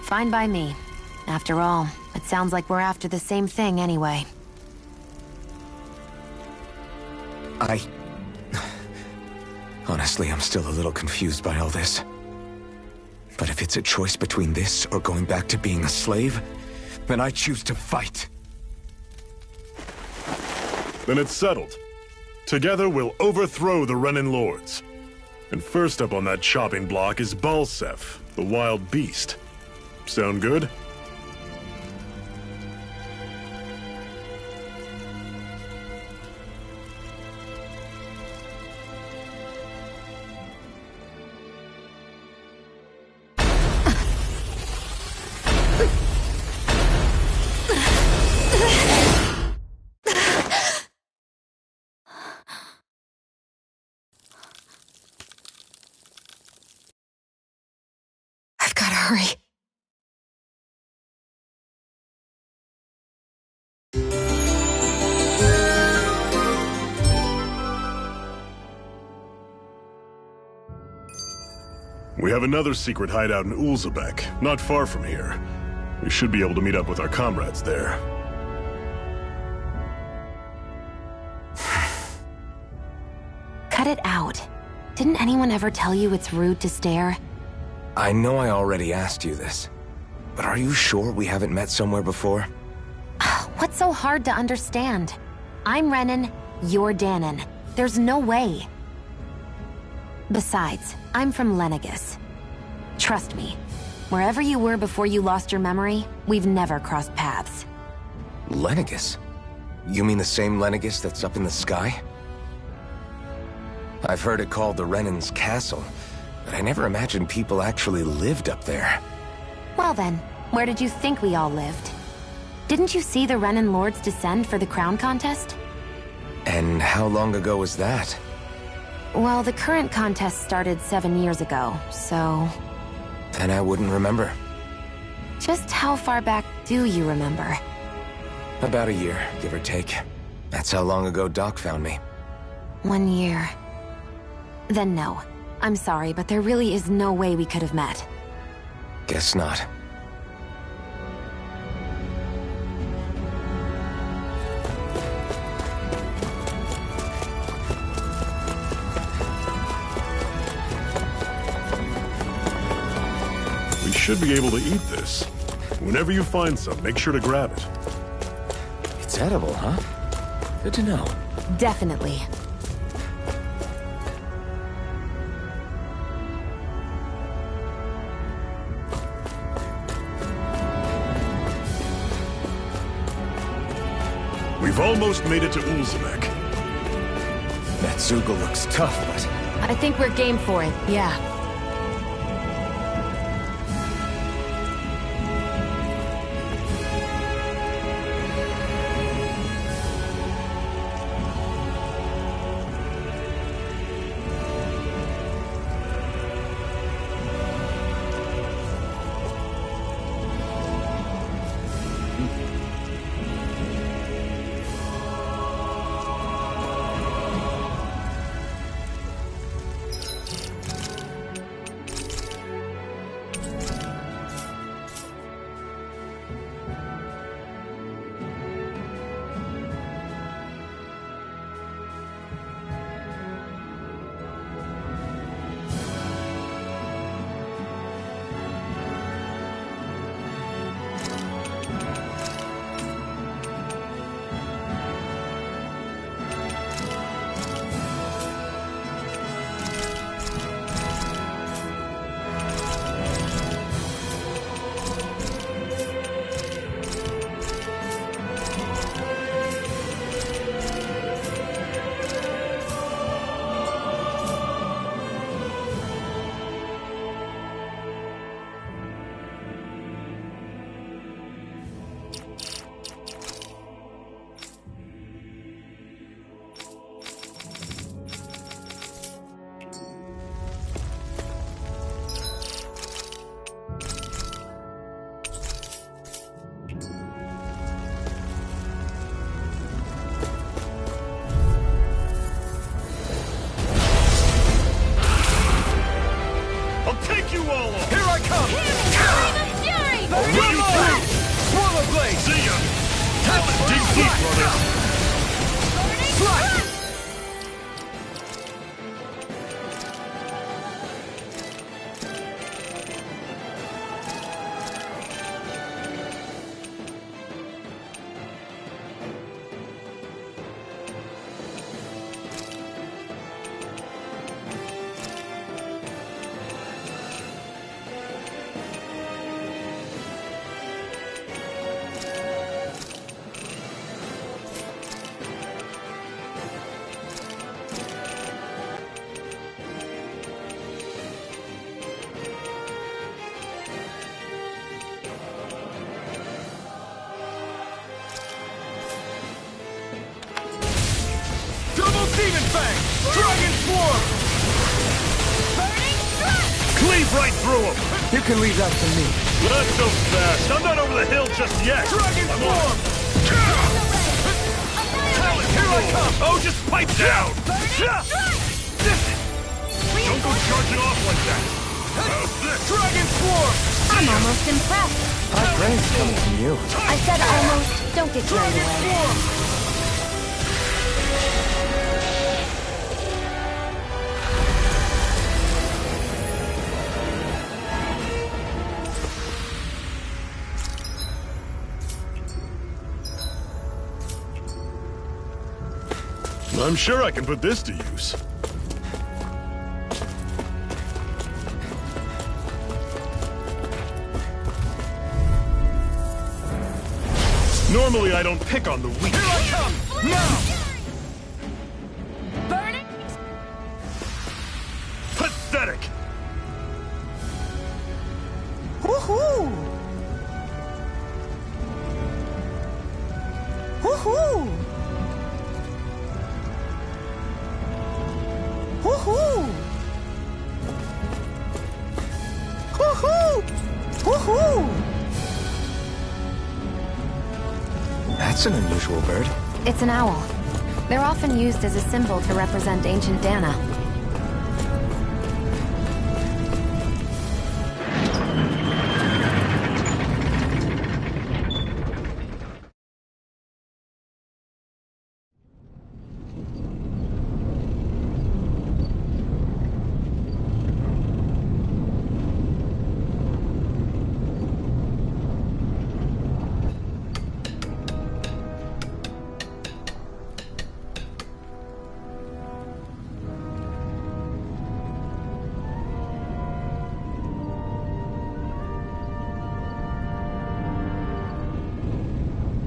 Fine by me. After all, it sounds like we're after the same thing anyway. Honestly, I'm still a little confused by all this. But if it's a choice between this or going back to being a slave, then I choose to fight. Then it's settled. Together we'll overthrow the Renan Lords. And first up on that chopping block is Balsef, the wild beast. Sound good? Hurry. We have another secret hideout in Ulzebek, not far from here. We should be able to meet up with our comrades there. Cut it out. Didn't anyone ever tell you it's rude to stare? I know I already asked you this, but are you sure we haven't met somewhere before? What's so hard to understand? I'm Renan, you're Danon. There's no way. Besides, I'm from Lenegis. Trust me, wherever you were before you lost your memory, we've never crossed paths. Lenegis? You mean the same Lenegis that's up in the sky? I've heard it called the Renan's Castle, but I never imagined people actually lived up there. Well then, where did you think we all lived? Didn't you see the Renan Lords descend for the crown contest? And how long ago was that? Well, the current contest started 7 years ago, so... Then I wouldn't remember. Just how far back do you remember? About a year, give or take. That's how long ago Doc found me. 1 year. Then no. I'm sorry, but there really is no way we could have met. Guess not. We should be able to eat this. Whenever you find some, make sure to grab it. It's edible, huh? Good to know. Definitely. We've almost made it to Ulzebek. That Zoogle looks tough, but... I think we're game for it, yeah. Demon Fang! Dragon Swarm! Burning Strike! Cleave right through him! You can leave that to me. Not so fast. I'm not over the hill just yet. Dragon Swarm! Talon, here I come! Oh, just pipe down! Burning Strike! Don't go charging off like that! How's this? Dragon Swarm! I'm almost impressed. High praise coming from you. I said almost. Don't get carried Dragon away. Swarm! I'm sure I can put this to use. Normally I don't pick on the weak. Here I come! Now! Burning! Pathetic! Woohoo! Woohoo! Woohoo! Woohoo! Woohoo! That's an unusual bird. It's an owl. They're often used as a symbol to represent ancient Dana.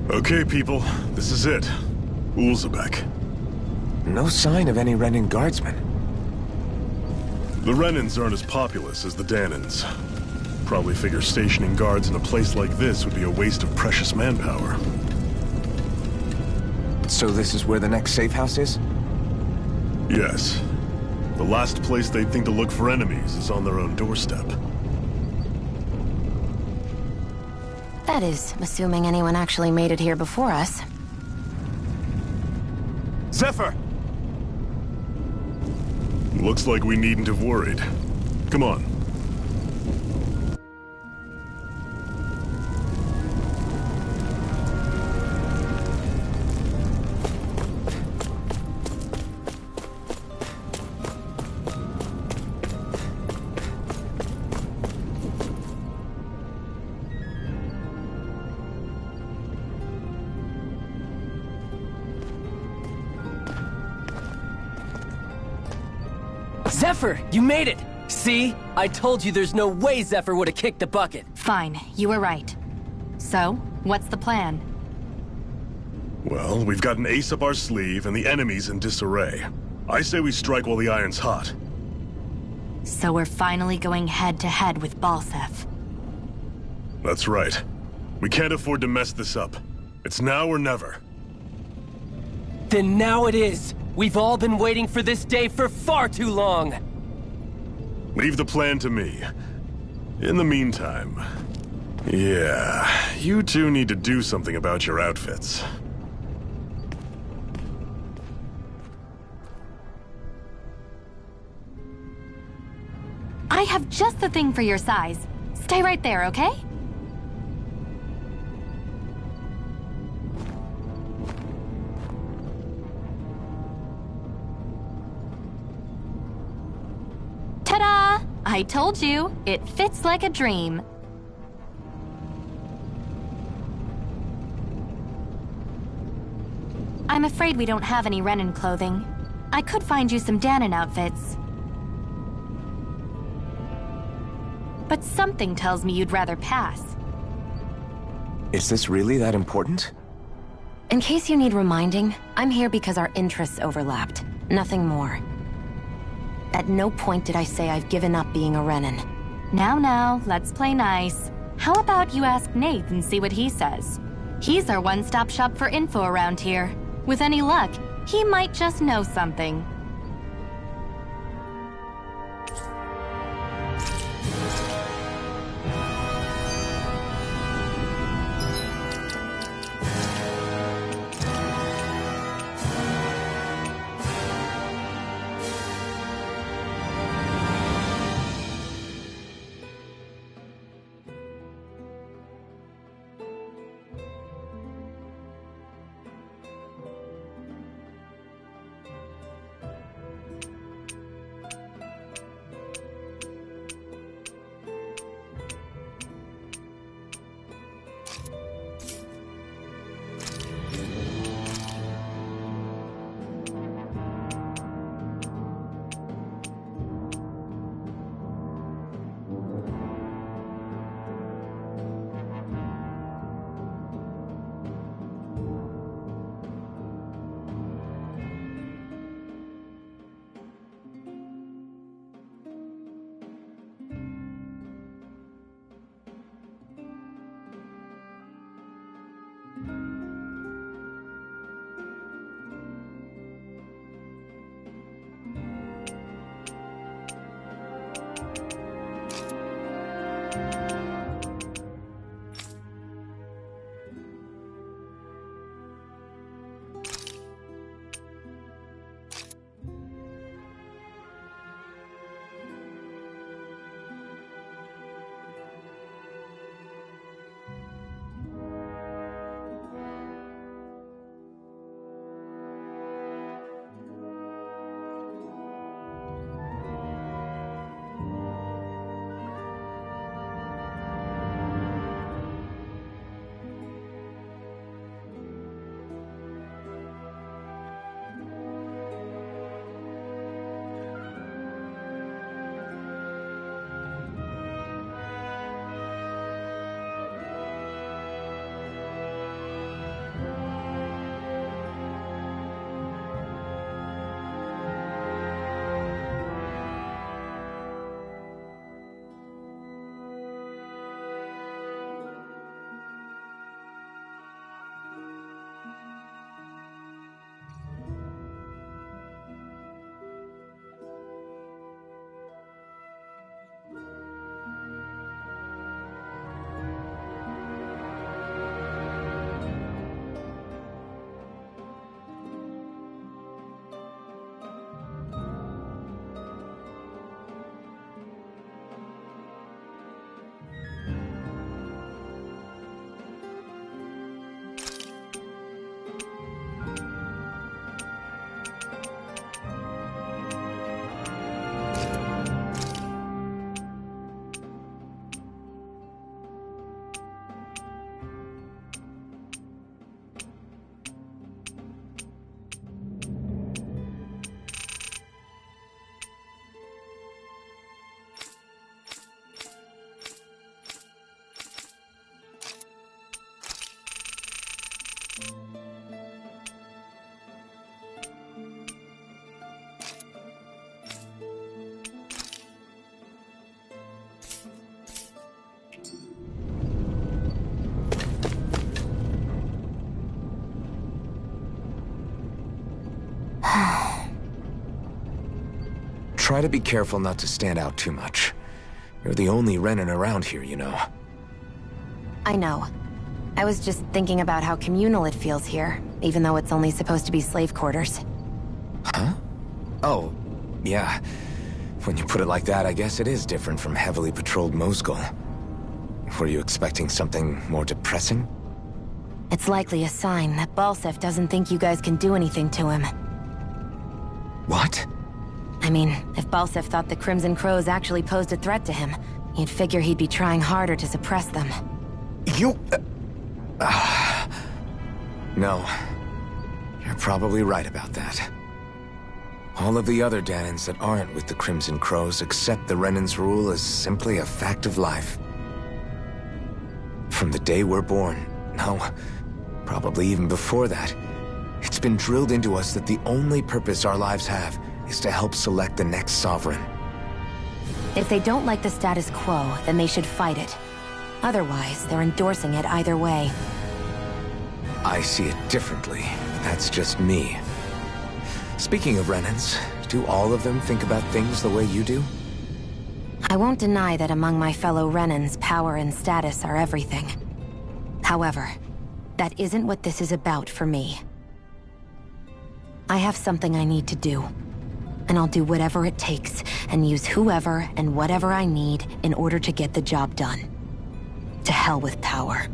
Okay, people, this is it. Ulzebek. No sign of any Renin guardsmen. The Renins aren't as populous as the Danans. Probably figure stationing guards in a place like this would be a waste of precious manpower. So this is where the next safe house is? Yes. The last place they'd think to look for enemies is on their own doorstep. That is, assuming anyone actually made it here before us. Zephyr! Looks like we needn't have worried. Come on. Zephyr, you made it! See? I told you there's no way Zephyr would have kicked the bucket. Fine, you were right. So, what's the plan? Well, we've got an ace up our sleeve and the enemy's in disarray. I say we strike while the iron's hot. So we're finally going head-to-head with Balsef. That's right. We can't afford to mess this up. It's now or never. Then now it is! We've all been waiting for this day for far too long! Leave the plan to me. In the meantime... yeah, you two need to do something about your outfits. I have just the thing for your size. Stay right there, okay? Ta-da! I told you, it fits like a dream. I'm afraid we don't have any Renin clothing. I could find you some Danon outfits. But something tells me you'd rather pass. Is this really that important? In case you need reminding, I'm here because our interests overlapped. Nothing more. At no point did I say I've given up being a Renin. Now, let's play nice. How about you ask Nate and see what he says? He's our one-stop shop for info around here. With any luck, he might just know something. Try to be careful not to stand out too much. You're the only Renan around here, you know. I know. I was just thinking about how communal it feels here, even though it's only supposed to be slave quarters. Huh? Oh, yeah. When you put it like that, I guess it is different from heavily patrolled Mosgul. Were you expecting something more depressing? It's likely a sign that Balsef doesn't think you guys can do anything to him. What? I mean, if Balsef thought the Crimson Crows actually posed a threat to him, you'd figure he'd be trying harder to suppress them. You... No. You're probably right about that. All of the other Danans that aren't with the Crimson Crows accept the Renan's rule as simply a fact of life. From the day we're born, no, probably even before that, it's been drilled into us that the only purpose our lives have is to help select the next sovereign. If they don't like the status quo, then they should fight it. Otherwise, they're endorsing it either way. I see it differently. That's just me. Speaking of Renans, do all of them think about things the way you do? I won't deny that among my fellow Renans, power and status are everything. However, that isn't what this is about for me. I have something I need to do. And I'll do whatever it takes, and use whoever and whatever I need in order to get the job done. To hell with power.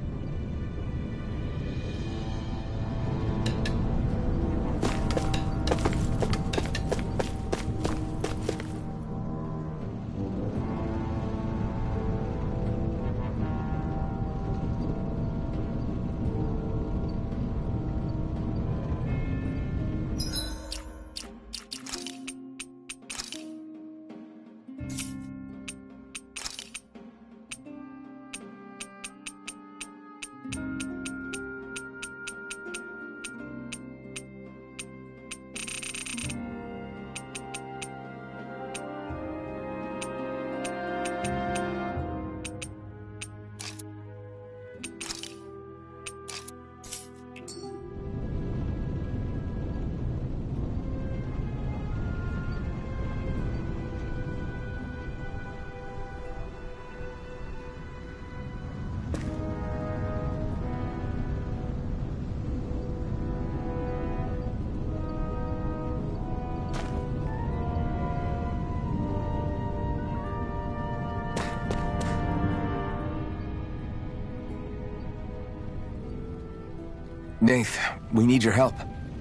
Nath, we need your help.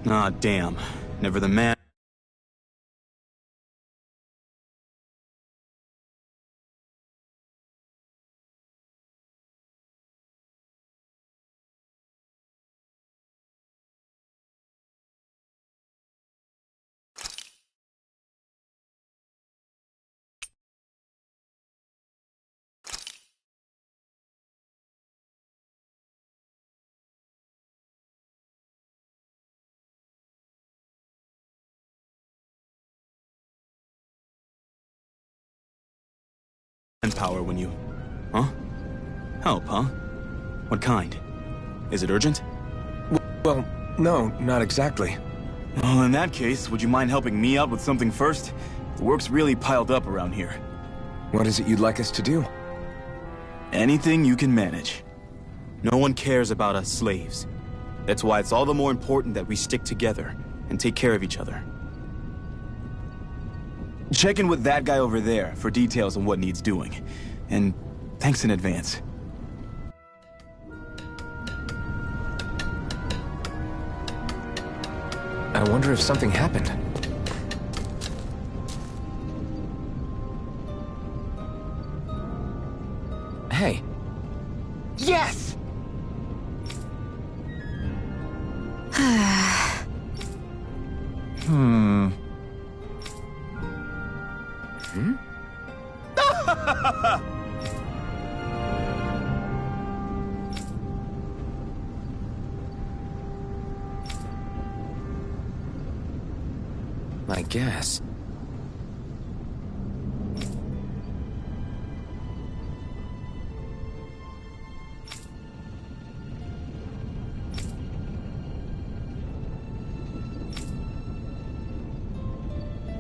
Ah, damn. Never the man. Power when you... Huh? Help, huh? What kind? Is it urgent? Well, no, not exactly. Well, in that case, would you mind helping me out with something first? The work's really piled up around here. What is it you'd like us to do? Anything you can manage. No one cares about us slaves. That's why it's all the more important that we stick together and take care of each other. Check in with that guy over there for details on what needs doing. And thanks in advance. I wonder if something happened. Hey. Yes! Hmm? I guess.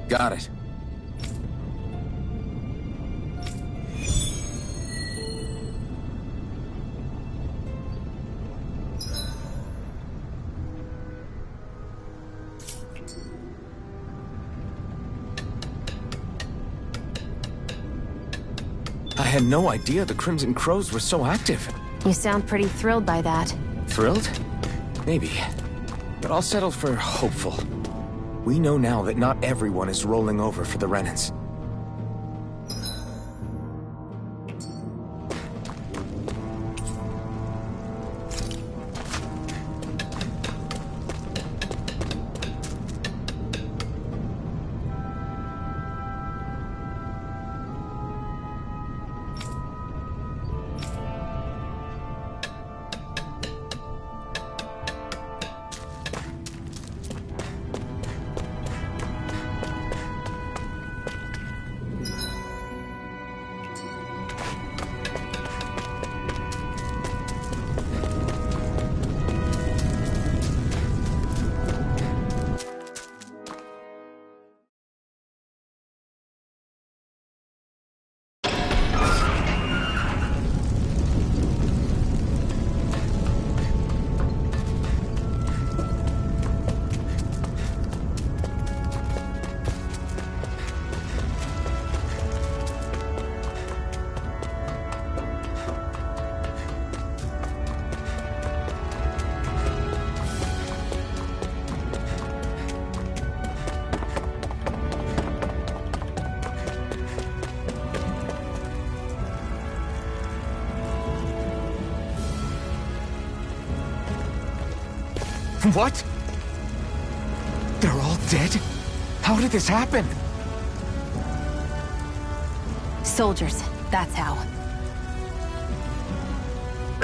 Got it. had no idea the Crimson Crows were so active. You sound pretty thrilled by that. Thrilled? Maybe. But I'll settle for hopeful. We know now that not everyone is rolling over for the Renans. What? They're all dead? How did this happen? Soldiers, that's how.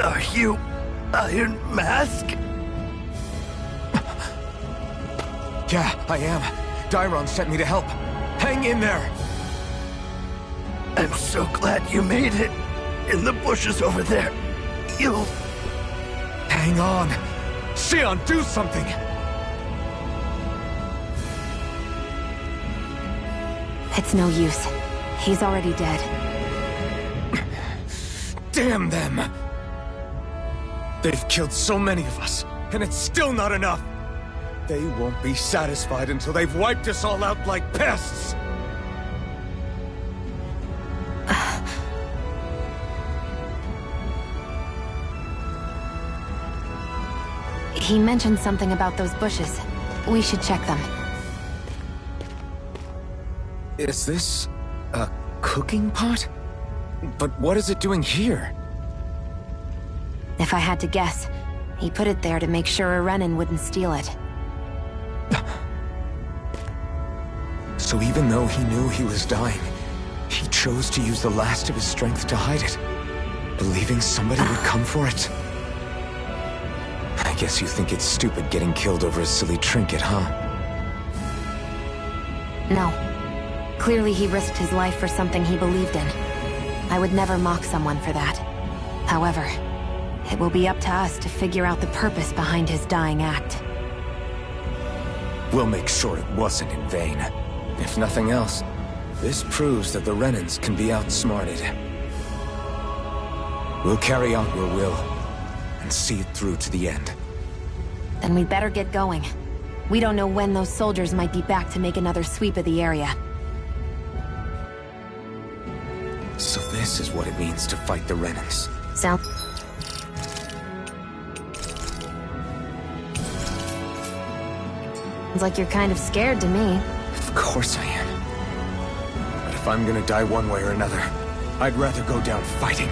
Are you Iron Mask? Yeah, I am. Dairon sent me to help. Hang in there! I'm so glad you made it. In the bushes over there. You'll... Hang on. Shionne, do something! It's no use. He's already dead. Damn them! They've killed so many of us, and it's still not enough! They won't be satisfied until they've wiped us all out like pests! He mentioned something about those bushes. We should check them. Is this a cooking pot? But what is it doing here? If I had to guess, he put it there to make sure a Renan wouldn't steal it. So even though he knew he was dying, he chose to use the last of his strength to hide it, believing somebody would come for it. I guess you think it's stupid getting killed over a silly trinket, huh? No. Clearly he risked his life for something he believed in. I would never mock someone for that. However, it will be up to us to figure out the purpose behind his dying act. We'll make sure it wasn't in vain. If nothing else, this proves that the Renans can be outsmarted. We'll carry out your will, and see it through to the end. Then we'd better get going. We don't know when those soldiers might be back to make another sweep of the area. So this is what it means to fight the Renans. Sounds like you're kind of scared to me. Of course I am. But if I'm gonna die one way or another, I'd rather go down fighting.